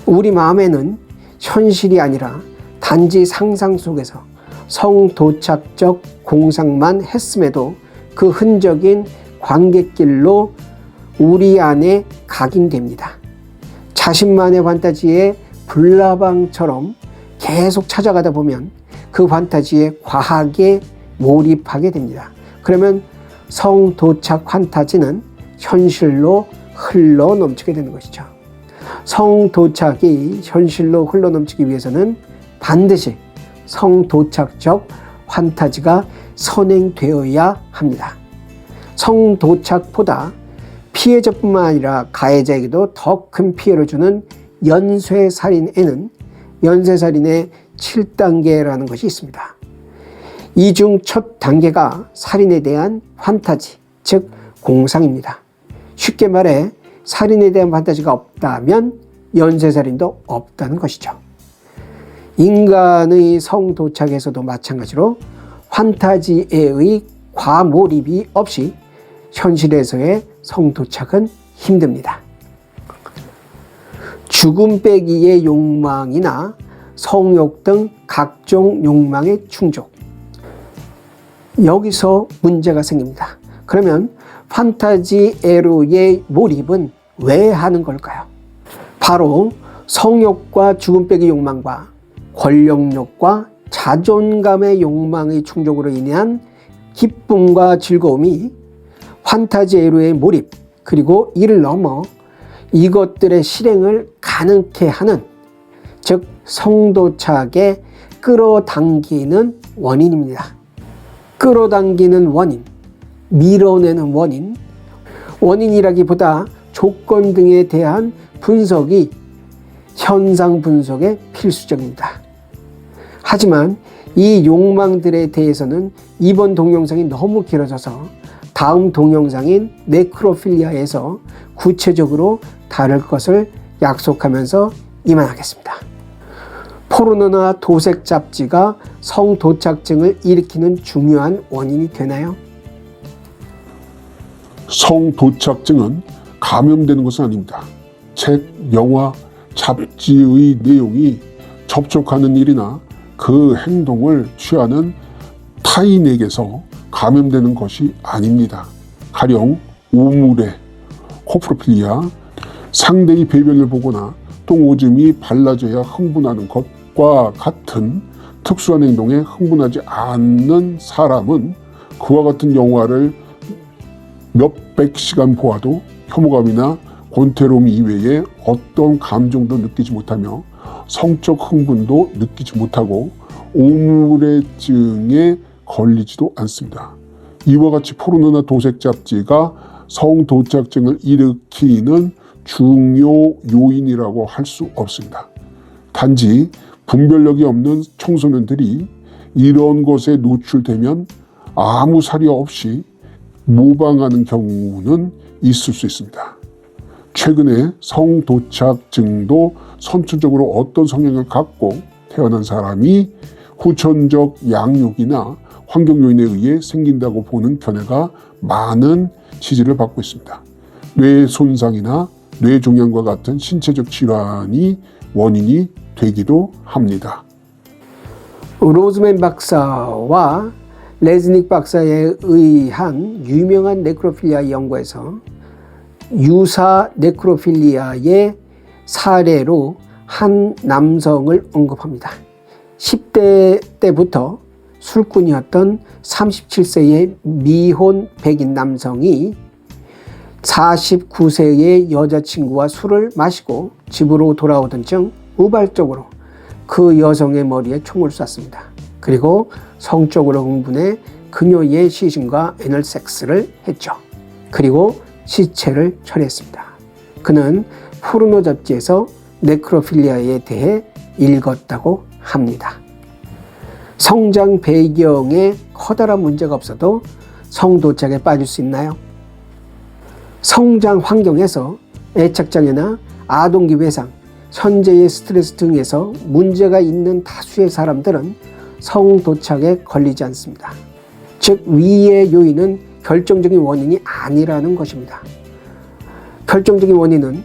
우리 마음에는 현실이 아니라 단지 상상 속에서 성도착적 공상만 했음에도 그 흔적인 관객길로 우리 안에 각인됩니다. 자신만의 판타지에 불나방처럼 계속 찾아가다 보면 그 판타지에 과하게 몰입하게 됩니다. 그러면 성도착 판타지는 현실로 흘러 넘치게 되는 것이죠. 성도착이 현실로 흘러 넘치기 위해서는 반드시 성도착적 판타지가 선행되어야 합니다. 성도착보다 피해자뿐만 아니라 가해자에게도 더 큰 피해를 주는 연쇄살인에는 연쇄살인의 7단계라는 것이 있습니다. 이 중 첫 단계가 살인에 대한 판타지, 즉 공상입니다. 쉽게 말해 살인에 대한 판타지가 없다면 연쇄살인도 없다는 것이죠. 인간의 성도착에서도 마찬가지로 판타지에의 과몰입이 없이 현실에서의 성도착은 힘듭니다. 죽음 빼기의 욕망이나 성욕 등 각종 욕망의 충족. 여기서 문제가 생깁니다. 그러면 판타지 에로의 몰입은 왜 하는 걸까요? 바로 성욕과 죽음 빼기 욕망과 권력욕과 자존감의 욕망의 충족으로 인한 기쁨과 즐거움이 판타지 에로의 몰입, 그리고 이를 넘어 이것들의 실행을 가능케 하는, 즉 성도착에 끌어당기는 원인입니다. 끌어당기는 원인, 밀어내는 원인, 원인이라기보다 조건 등에 대한 분석이 현상 분석에 필수적입니다. 하지만 이 욕망들에 대해서는 이번 동영상이 너무 길어져서 다음 동영상인 네크로필리아에서 구체적으로 다룰 것을 약속하면서 이만하겠습니다. 포르노나 도색 잡지가 성도착증을 일으키는 중요한 원인이 되나요? 성도착증은 감염되는 것은 아닙니다. 책, 영화, 잡지의 내용이 접촉하는 일이나 그 행동을 취하는 타인에게서 감염되는 것이 아닙니다. 가령 우물에, 코프로필리아, 상대의 배변을 보거나 똥오줌이 발라져야 흥분하는 것과 같은 특수한 행동에 흥분하지 않는 사람은 그와 같은 영화를 몇백 시간 보아도 혐오감이나 권태로움 이외에 어떤 감정도 느끼지 못하며 성적 흥분도 느끼지 못하고 오물의증에 걸리지도 않습니다. 이와 같이 포르노나 도색 잡지가 성도착증을 일으키는 중요 요인이라고 할 수 없습니다. 단지 분별력이 없는 청소년들이 이런 것에 노출되면 아무 사려 없이 모방하는 경우는 있을 수 있습니다. 최근에 성도착증도 선천적으로 어떤 성향을 갖고 태어난 사람이 후천적 양육이나 환경 요인에 의해 생긴다고 보는 견해가 많은 지지를 받고 있습니다. 뇌 손상이나 뇌종양과 같은 신체적 질환이 원인이 되기도 합니다. 로즈맨 박사와 레즈닉 박사에 의한 유명한 네크로필리아 연구에서 유사 네크로필리아의 사례로 한 남성을 언급합니다. 10대 때부터 술꾼이었던 37세의 미혼 백인 남성이 49세의 여자친구와 술을 마시고 집으로 돌아오던 중 우발적으로 그 여성의 머리에 총을 쐈습니다. 그리고 성적으로 흥분해 그녀의 시신과 애널 섹스를 했죠. 그리고 시체를 처리했습니다. 그는 포르노 잡지에서 네크로필리아에 대해 읽었다고 합니다. 성장 배경에 커다란 문제가 없어도 성도착에 빠질 수 있나요? 성장 환경에서 애착장애나 아동기 외상, 현재의 스트레스 등에서 문제가 있는 다수의 사람들은 성도착에 걸리지 않습니다. 즉 위의 요인은 결정적인 원인이 아니라는 것입니다. 결정적인 원인은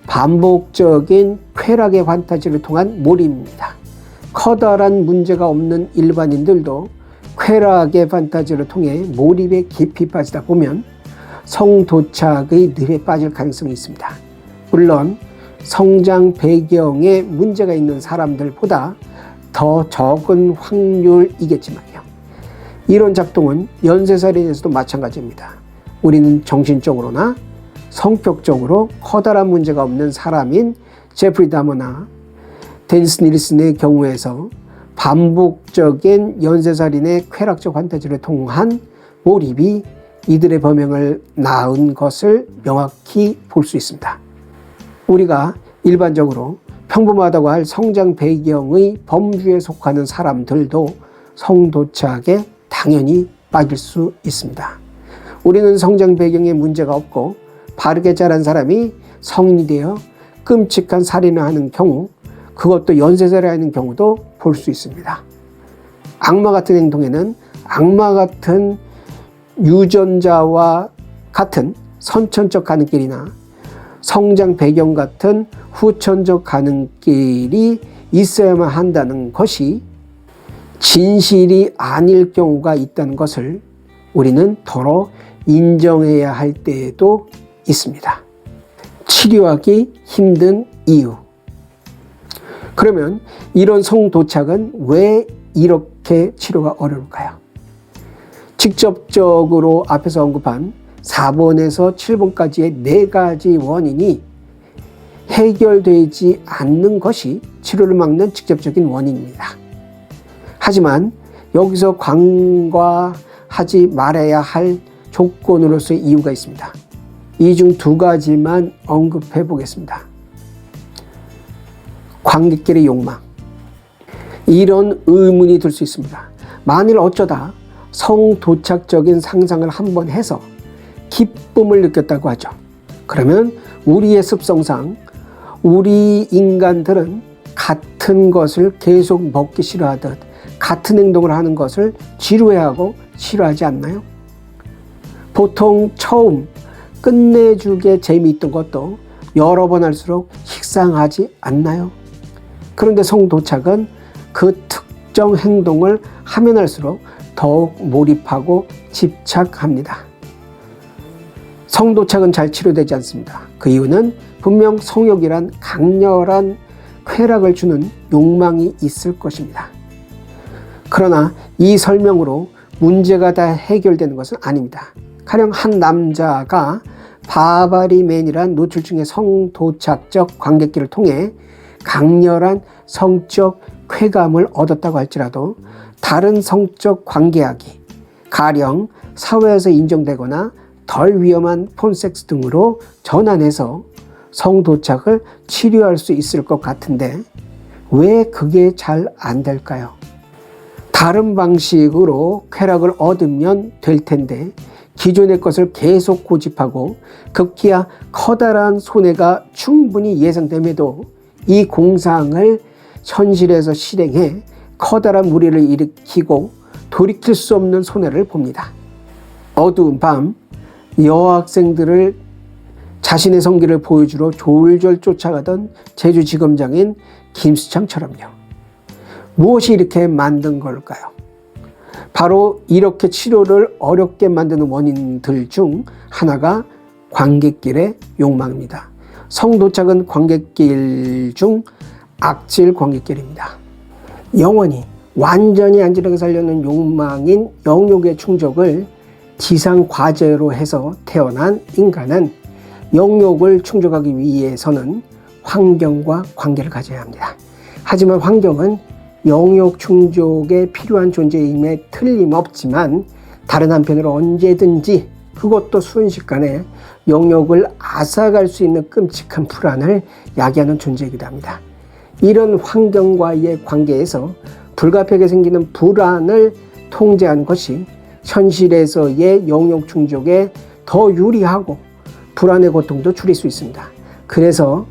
반복적인 쾌락의 판타지를 통한 몰입입니다. 커다란 문제가 없는 일반인들도 쾌락의 판타지를 통해 몰입에 깊이 빠지다 보면 성도착의 늪에 빠질 가능성이 있습니다. 물론 성장 배경에 문제가 있는 사람들보다 더 적은 확률이겠지만요. 이런 작동은 연쇄살인에서도 마찬가지입니다. 우리는 정신적으로나 성격적으로 커다란 문제가 없는 사람인 제프리 다머나 데니스 닐슨의 경우에서 반복적인 연쇄살인의 쾌락적 판타지를 통한 몰입이 이들의 범행을 낳은 것을 명확히 볼 수 있습니다. 우리가 일반적으로 평범하다고 할 성장 배경의 범주에 속하는 사람들도 성도착에 당연히 빠질 수 있습니다. 우리는 성장 배경에 문제가 없고 바르게 자란 사람이 성인이 되어 끔찍한 살인을 하는 경우, 그것도 연쇄살인하는 경우도 볼 수 있습니다. 악마 같은 행동에는 악마 같은 유전자와 같은 선천적 가는길이나 성장 배경 같은 후천적 가는길이 있어야만 한다는 것이 진실이 아닐 경우가 있다는 것을 우리는 더러 인정해야 할 때에도 있습니다. 치료하기 힘든 이유. 그러면 이런 성도착은 왜 이렇게 치료가 어려울까요? 직접적으로 앞에서 언급한 4번에서 7번까지의 4가지 원인이 해결되지 않는 것이 치료를 막는 직접적인 원인입니다. 하지만 여기서 간과하지 말아야 할 조건으로서의 이유가 있습니다. 이 중 2가지만 언급해 보겠습니다. 관객끼리 욕망. 이런 의문이 들 수 있습니다. 만일 어쩌다 성도착적인 상상을 한번 해서 기쁨을 느꼈다고 하죠. 그러면 우리의 습성상 우리 인간들은 같은 것을 계속 먹기 싫어하듯 같은 행동을 하는 것을 지루해하고 싫어하지 않나요? 보통 처음 끝내주게 재미있던 것도 여러 번 할수록 식상하지 않나요? 그런데 성도착은 그 특정 행동을 하면 할수록 더욱 몰입하고 집착합니다. 성도착은 잘 치료되지 않습니다. 그 이유는 분명 성욕이란 강렬한 쾌락을 주는 욕망이 있을 것입니다. 그러나 이 설명으로 문제가 다 해결되는 것은 아닙니다. 가령 한 남자가 바바리맨이란 노출증의 성도착적 관객기를 통해 강렬한 성적 쾌감을 얻었다고 할지라도 다른 성적 관계하기, 가령 사회에서 인정되거나 덜 위험한 폰섹스 등으로 전환해서 성도착을 치료할 수 있을 것 같은데 왜 그게 잘 안 될까요? 다른 방식으로 쾌락을 얻으면 될 텐데 기존의 것을 계속 고집하고 급기야 커다란 손해가 충분히 예상됨에도 이 공상을 현실에서 실행해 커다란 무리를 일으키고 돌이킬 수 없는 손해를 봅니다. 어두운 밤 여학생들을 자신의 성기를 보여주러 졸졸 쫓아가던 제주지검장인 김수창처럼요. 무엇이 이렇게 만든 걸까요? 바로 이렇게 치료를 어렵게 만드는 원인들 중 하나가 관객길의 욕망입니다. 성도착은 관객길 중 악질 관객길입니다. 영원히 완전히 안전하게 살려는 욕망인 영욕의 충족을 지상 과제로 해서 태어난 인간은 영욕을 충족하기 위해서는 환경과 관계를 가져야 합니다. 하지만 환경은 영욕 충족에 필요한 존재임에 틀림없지만 다른 한편으로 언제든지 그것도 순식간에 영욕을 앗아갈 수 있는 끔찍한 불안을 야기하는 존재이기도 합니다. 이런 환경과의 관계에서 불가피하게 생기는 불안을 통제하는 것이 현실에서의 영욕 충족에 더 유리하고 불안의 고통도 줄일 수 있습니다. 그래서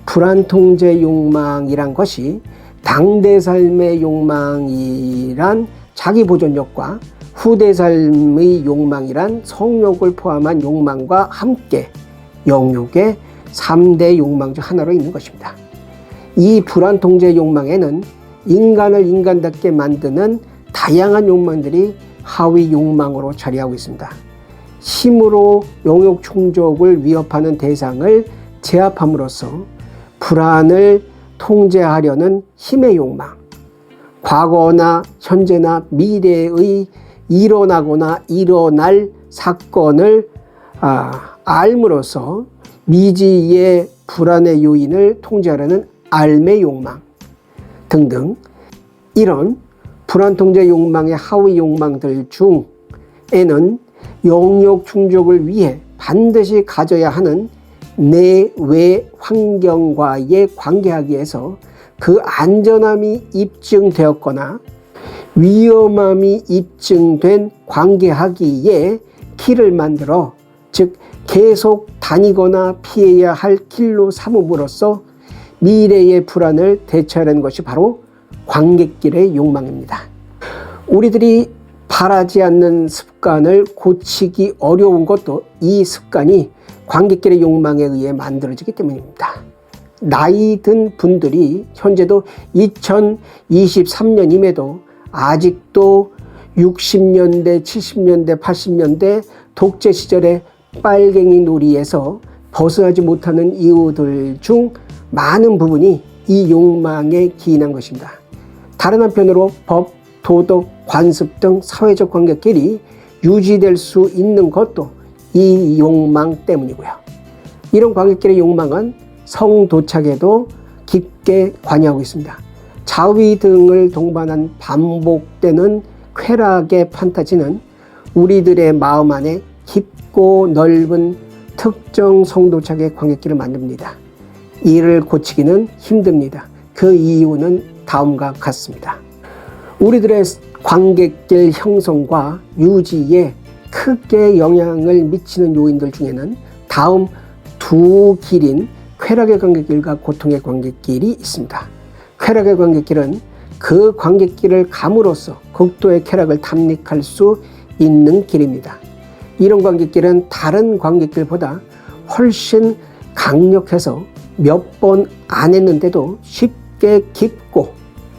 불안 통제 욕망이란 것이 당대 삶의 욕망이란 자기 보존욕과 후대 삶의 욕망이란 성욕을 포함한 욕망과 함께 영욕의 3대 욕망 중 하나로 있는 것입니다. 이 불안 통제 욕망에는 인간을 인간답게 만드는 다양한 욕망들이 하위 욕망으로 자리하고 있습니다. 힘으로 영욕 충족을 위협하는 대상을 제압함으로써 불안을 통제하려는 힘의 욕망, 과거나 현재나 미래의 일어나거나 일어날 사건을 알므로써 미지의 불안의 요인을 통제하려는 알매 욕망 등등, 이런 불안 통제 욕망의 하위 욕망들 중에는 영욕 충족을 위해 반드시 가져야 하는 내외 환경과의 관계하기에서 그 안전함이 입증되었거나 위험함이 입증된 관계하기에 길을 만들어, 즉 계속 다니거나 피해야 할 길로 삼음으로써 미래의 불안을 대처하는 것이 바로 관객길의 욕망입니다. 우리들이 바라지 않는 습관을 고치기 어려운 것도 이 습관이 관객길의 욕망에 의해 만들어지기 때문입니다. 나이 든 분들이 현재도 2023년임에도 아직도 60년대, 70년대, 80년대 독재 시절의 빨갱이 놀이에서 벗어나지 못하는 이유들 중 많은 부분이 이 욕망에 기인한 것입니다. 다른 한편으로 법, 도덕, 관습 등 사회적 관계끼리 유지될 수 있는 것도 이 욕망 때문이고요. 이런 관계끼리의 욕망은 성도착에도 깊게 관여하고 있습니다. 자위 등을 동반한 반복되는 쾌락의 판타지는 우리들의 마음 안에 깊고 넓은 특정 성도착의 관계끼를 만듭니다. 이를 고치기는 힘듭니다. 그 이유는 다음과 같습니다. 우리들의 관객길 형성과 유지에 크게 영향을 미치는 요인들 중에는 다음 두 길인 쾌락의 관객길과 고통의 관객길이 있습니다. 쾌락의 관객길은 그 관객길을 감으로써 극도의 쾌락을 탐닉할 수 있는 길입니다. 이런 관객길은 다른 관객길보다 훨씬 강력해서 몇 번 안 했는데도 쉽게 깊고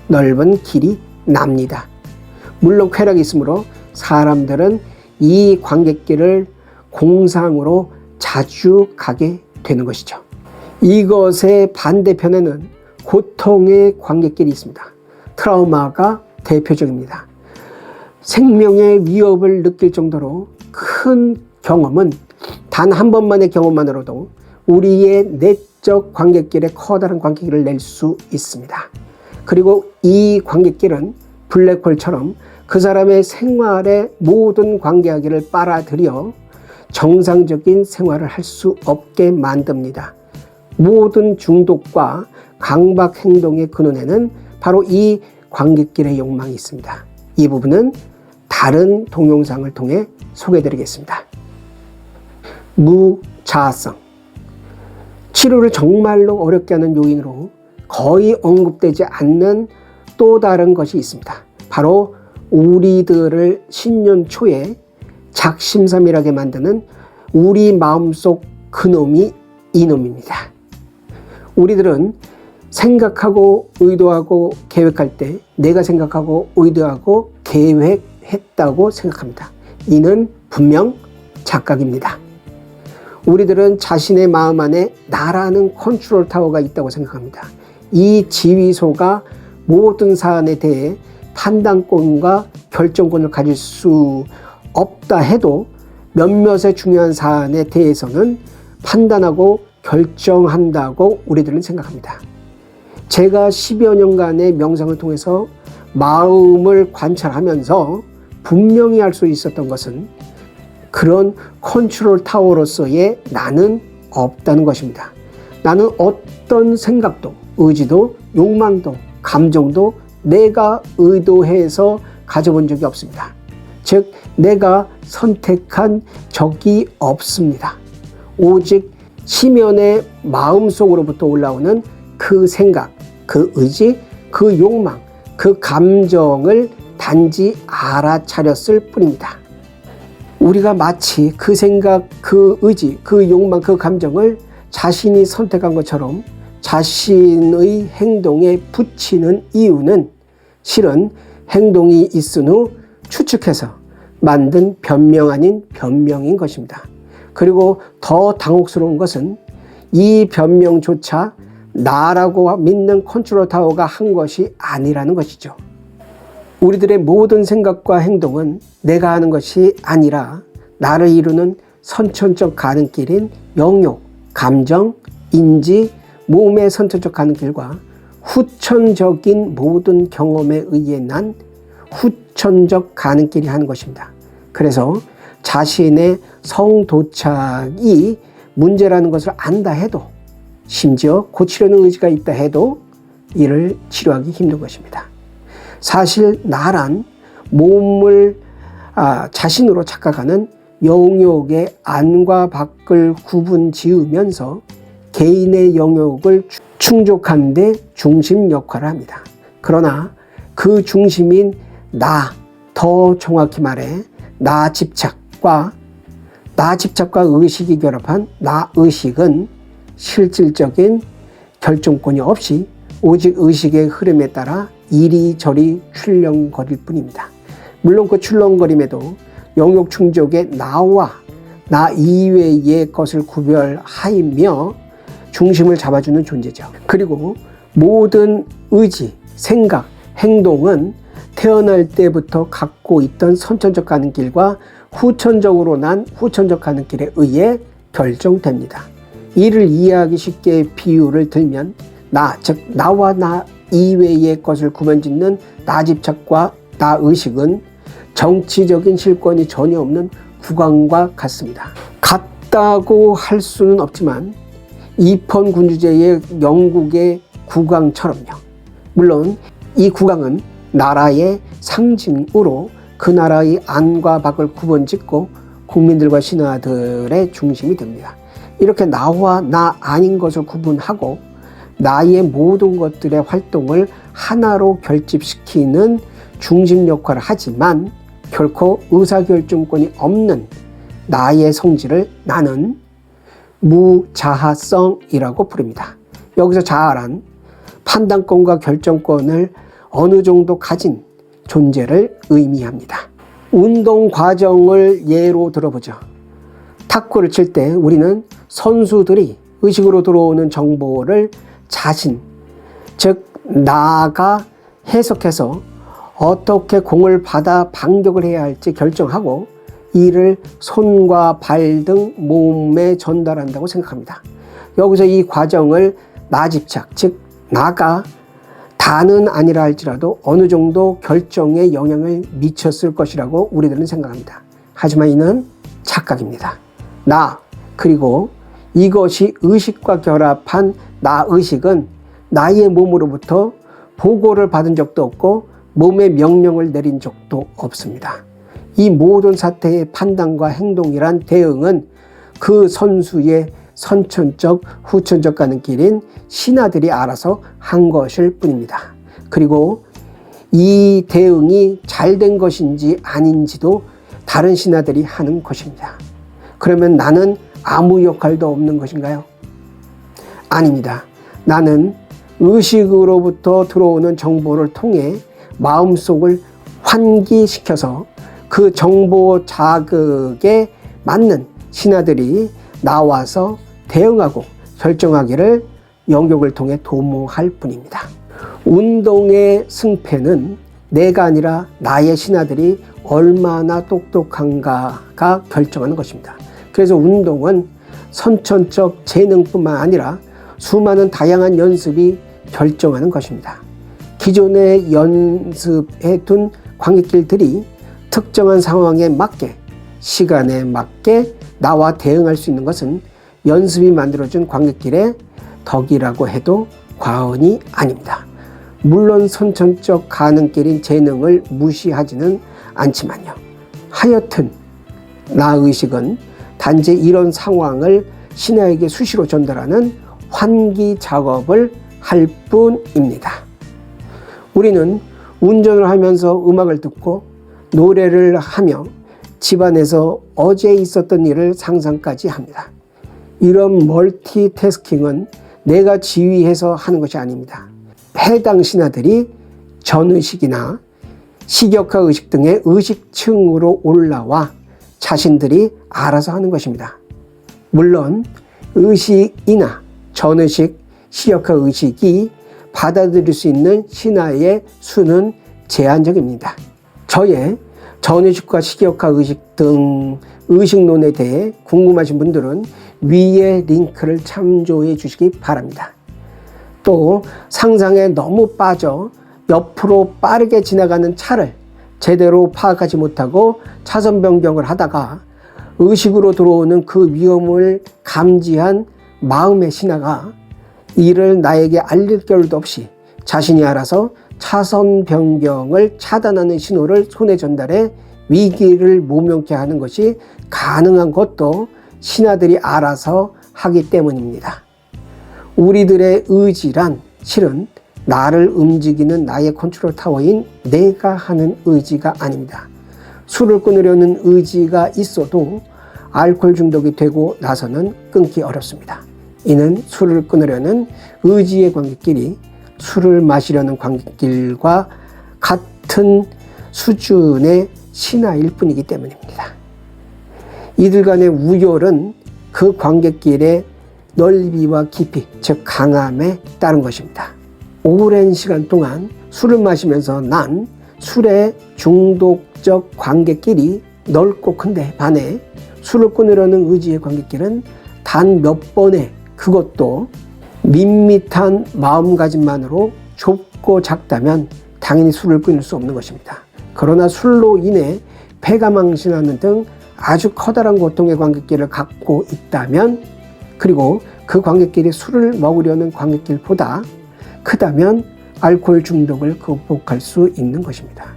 넓은 길이 납니다. 물론 쾌락이 있으므로 사람들은 이 관객길을 공상으로 자주 가게 되는 것이죠. 이것의 반대편에는 고통의 관객길이 있습니다. 트라우마가 대표적입니다. 생명의 위협을 느낄 정도로 큰 경험은 단 한 번만의 경험만으로도 우리의 내적 관객길에 커다란 관객길을 낼 수 있습니다. 그리고 이 관객길은 블랙홀처럼 그 사람의 생활의 모든 관계하기를 빨아들여 정상적인 생활을 할 수 없게 만듭니다. 모든 중독과 강박 행동의 근원에는 바로 이 관객길의 욕망이 있습니다. 이 부분은 다른 동영상을 통해 소개해드리겠습니다. 무자아성. 치료를 정말로 어렵게 하는 요인으로 거의 언급되지 않는 또 다른 것이 있습니다. 바로 우리들을 신년 초에 작심삼일하게 만드는 우리 마음속 그놈이 이놈입니다. 우리들은 생각하고 의도하고 계획할 때 내가 생각하고 의도하고 계획했다고 생각합니다. 이는 분명 착각입니다. 우리들은 자신의 마음 안에 나라는 컨트롤 타워가 있다고 생각합니다. 이 지휘소가 모든 사안에 대해 판단권과 결정권을 가질 수 없다 해도 몇몇의 중요한 사안에 대해서는 판단하고 결정한다고 우리들은 생각합니다. 제가 10여 년간의 명상을 통해서 마음을 관찰하면서 분명히 알 수 있었던 것은 그런 컨트롤 타워로서의 나는 없다는 것입니다. 나는 어떤 생각도, 의지도, 욕망도, 감정도 내가 의도해서 가져본 적이 없습니다. 즉, 내가 선택한 적이 없습니다. 오직 심연의 마음속으로부터 올라오는 그 생각, 그 의지, 그 욕망, 그 감정을 단지 알아차렸을 뿐입니다. 우리가 마치 그 생각, 그 의지, 그 욕망, 그 감정을 자신이 선택한 것처럼 자신의 행동에 붙이는 이유는 실은 행동이 있은 후 추측해서 만든 변명 아닌 변명인 것입니다. 그리고 더 당혹스러운 것은 이 변명조차 나라고 믿는 컨트롤 타워가 한 것이 아니라는 것이죠. 우리들의 모든 생각과 행동은 내가 하는 것이 아니라 나를 이루는 선천적 가는길인 영역, 감정, 인지, 몸의 선천적 가는길과 후천적인 모든 경험에 의해 난 후천적 가는길이 하는 것입니다. 그래서 자신의 성도착이 문제라는 것을 안다 해도, 심지어 고치려는 의지가 있다 해도 이를 치료하기 힘든 것입니다. 사실 나란 몸을 자신으로 착각하는 영역의 안과 밖을 구분 지으면서 개인의 영역을 충족하는 데 중심 역할을 합니다. 그러나 그 중심인 나, 더 정확히 말해 나 집착과 의식이 결합한 나 의식은 실질적인 결정권이 없이 오직 의식의 흐름에 따라 이리저리 출렁거릴 뿐입니다. 물론 그 출렁거림에도 영역 충족의 나와 나 이외의 것을 구별하이며 중심을 잡아주는 존재죠. 그리고 모든 의지, 생각, 행동은 태어날 때부터 갖고 있던 선천적 가는길과 후천적으로 난 후천적 가는길에 의해 결정됩니다. 이를 이해하기 쉽게 비유를 들면 즉 나와 나 이외의 것을 구분짓는 나 집착과 나 의식은 정치적인 실권이 전혀 없는 국왕과 같습니다. 같다고 할 수는 없지만 이펀 군주제의 영국의 국왕처럼요. 물론 이 국왕은 나라의 상징으로 그 나라의 안과 밖을 구분짓고 국민들과 신하들의 중심이 됩니다. 이렇게 나와 나 아닌 것을 구분하고 나의 모든 것들의 활동을 하나로 결집시키는 중심 역할을 하지만 결코 의사결정권이 없는 나의 성질을 나는 무자하성이라고 부릅니다. 여기서 자아란 판단권과 결정권을 어느 정도 가진 존재를 의미합니다. 운동 과정을 예로 들어보죠. 탁구를 칠 때 우리는 선수들이 의식으로 들어오는 정보를 자신, 즉 나가 해석해서 어떻게 공을 받아 반격을 해야 할지 결정하고 이를 손과 발 등 몸에 전달한다고 생각합니다. 여기서 이 과정을 나집착, 즉 나가 다는 아니라 할지라도 어느 정도 결정에 영향을 미쳤을 것이라고 우리들은 생각합니다. 하지만 이는 착각입니다. 나, 그리고 이것이 의식과 결합한 나 의식은 나의 몸으로부터 보고를 받은 적도 없고 몸에 명령을 내린 적도 없습니다. 이 모든 사태의 판단과 행동이란 대응은 그 선수의 선천적, 후천적 가는길인 신하들이 알아서 한 것일 뿐입니다. 그리고 이 대응이 잘된 것인지 아닌지도 다른 신하들이 하는 것입니다. 그러면 나는 아무 역할도 없는 것인가요? 아닙니다. 나는 의식으로부터 들어오는 정보를 통해 마음속을 환기시켜서 그 정보 자극에 맞는 신하들이 나와서 대응하고 결정하기를 영역을 통해 도모할 뿐입니다. 운동의 승패는 내가 아니라 나의 신하들이 얼마나 똑똑한가가 결정하는 것입니다. 그래서 운동은 선천적 재능뿐만 아니라 수많은 다양한 연습이 결정하는 것입니다. 기존에 연습해 둔 관객들이 특정한 상황에 맞게, 시간에 맞게 나와 대응할 수 있는 것은 연습이 만들어준 관객길의 덕이라고 해도 과언이 아닙니다. 물론 선천적 가능길인 재능을 무시하지는 않지만요. 하여튼 나의식은 단지 이런 상황을 신하에게 수시로 전달하는 환기 작업을 할 뿐입니다. 우리는 운전을 하면서 음악을 듣고 노래를 하며 집안에서 어제 있었던 일을 상상까지 합니다. 이런 멀티태스킹은 내가 지휘해서 하는 것이 아닙니다. 해당 신하들이 전의식이나 식역화 의식 등의 의식층으로 올라와 자신들이 알아서 하는 것입니다. 물론 의식이나 전의식, 식역화 의식이 받아들일 수 있는 신하의 수는 제한적입니다. 저의 전의식과 식역화 의식 등 의식론에 대해 궁금하신 분들은 위의 링크를 참조해 주시기 바랍니다. 또 상상에 너무 빠져 옆으로 빠르게 지나가는 차를 제대로 파악하지 못하고 차선 변경을 하다가 의식으로 들어오는 그 위험을 감지한 마음의 신하가 이를 나에게 알릴 겨를도 없이 자신이 알아서 차선 변경을 차단하는 신호를 손에 전달해 위기를 모면케 하는 것이 가능한 것도 신하들이 알아서 하기 때문입니다. 우리들의 의지란 실은 나를 움직이는 나의 컨트롤 타워인 내가 하는 의지가 아닙니다. 술을 끊으려는 의지가 있어도 알코올 중독이 되고 나서는 끊기 어렵습니다. 이는 술을 끊으려는 의지의 관객끼리 술을 마시려는 관객길과 같은 수준의 신하일 뿐이기 때문입니다. 이들 간의 우열은 그 관객길의 넓이와 깊이, 즉 강함에 따른 것입니다. 오랜 시간 동안 술을 마시면서 난 술의 중독적 관객길이 넓고 큰데 반해 술을 끊으려는 의지의 관객길은 단 몇 번의, 그것도 밋밋한 마음가짐만으로 좁고 작다면 당연히 술을 끊을 수 없는 것입니다. 그러나 술로 인해 폐가 망신하는 등 아주 커다란 고통의 관객길을 갖고 있다면, 그리고 그 관객길이 술을 먹으려는 관객길보다 크다면 알코올 중독을 극복할 수 있는 것입니다.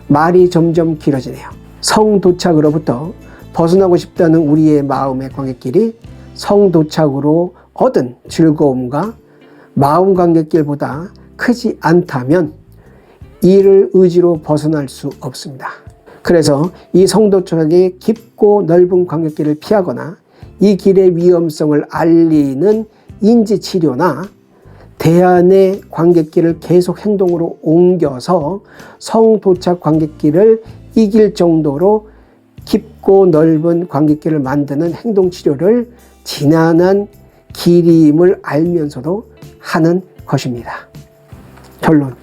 말이 점점 길어지네요. 성도착으로부터 벗어나고 싶다는 우리의 마음의 관객길이 성도착으로 얻은 즐거움과 마음 관객길보다 크지 않다면 이를 의지로 벗어날 수 없습니다. 그래서 이 성도착의 깊고 넓은 관객길을 피하거나 이 길의 위험성을 알리는 인지치료나 대안의 관객길을 계속 행동으로 옮겨서 성도착 관객길을 이길 정도로 깊고 넓은 관객길을 만드는 행동치료를 지난한 길임을 알면서도 하는 것입니다. 결론.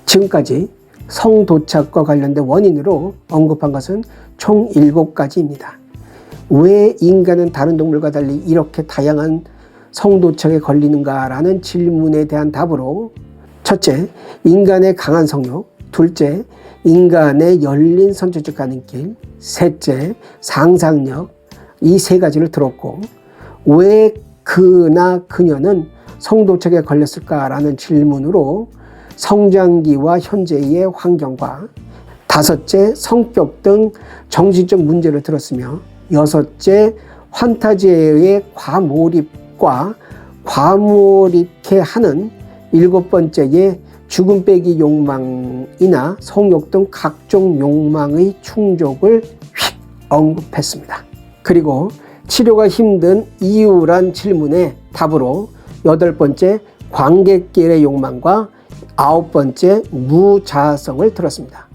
지금까지 성도착과 관련된 원인으로 언급한 것은 총 7가지입니다. 왜 인간은 다른 동물과 달리 이렇게 다양한 성도착에 걸리는가라는 질문에 대한 답으로, 첫째, 인간의 강한 성욕, 둘째, 인간의 열린 선천적 가는길, 셋째, 상상력, 이 3가지를 들었고, 왜 그나 그녀는 성도착에 걸렸을까라는 질문으로 성장기와 현재의 환경과, 다섯째, 성격 등 정신적 문제를 들었으며, 여섯째, 환타지에 과몰입과 과몰입케 하는 7번째의 죽음 빼기 욕망이나 성욕 등 각종 욕망의 충족을 휙 언급했습니다. 그리고 치료가 힘든 이유란 질문에 답으로 8번째 관객길의 욕망과 9번째 무자성을 들었습니다.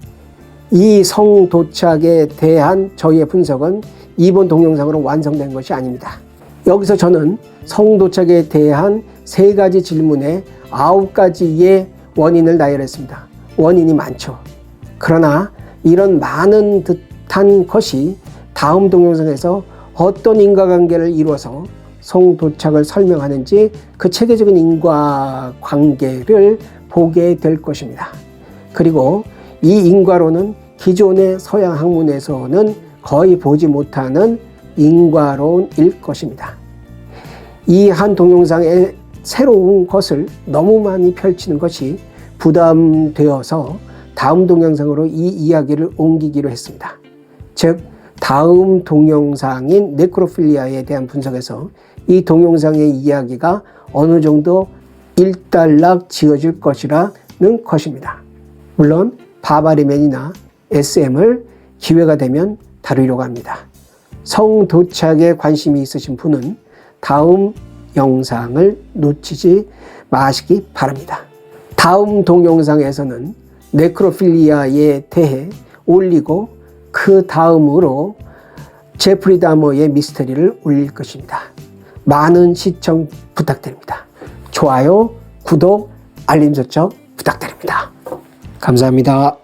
이 성도착에 대한 저희의 분석은 이번 동영상으로 완성된 것이 아닙니다. 여기서 저는 성도착에 대한 3가지 질문에 9가지의 원인을 나열했습니다. 원인이 많죠. 그러나 이런 많은 듯한 것이 다음 동영상에서 어떤 인과관계를 이루어서 성도착을 설명하는지 그 체계적인 인과관계를 보게 될 것입니다. 그리고 이 인과론은 기존의 서양 학문에서는 거의 보지 못하는 인과론일 것입니다. 이 한 동영상에 새로운 것을 너무 많이 펼치는 것이 부담되어서 다음 동영상으로 이 이야기를 옮기기로 했습니다. 즉, 다음 동영상인 네크로필리아에 대한 분석에서 이 동영상의 이야기가 어느 정도 일단락 지어질 것이라는 것입니다. 물론 바바리맨이나 SM을 기회가 되면 다루려고 합니다. 성도착에 관심이 있으신 분은 다음 영상을 놓치지 마시기 바랍니다. 다음 동영상에서는 네크로필리아에 대해 올리고 그 다음으로 제프리 다머의 미스터리를 올릴 것입니다. 많은 시청 부탁드립니다. 좋아요, 구독, 알림 설정 부탁드립니다. 감사합니다.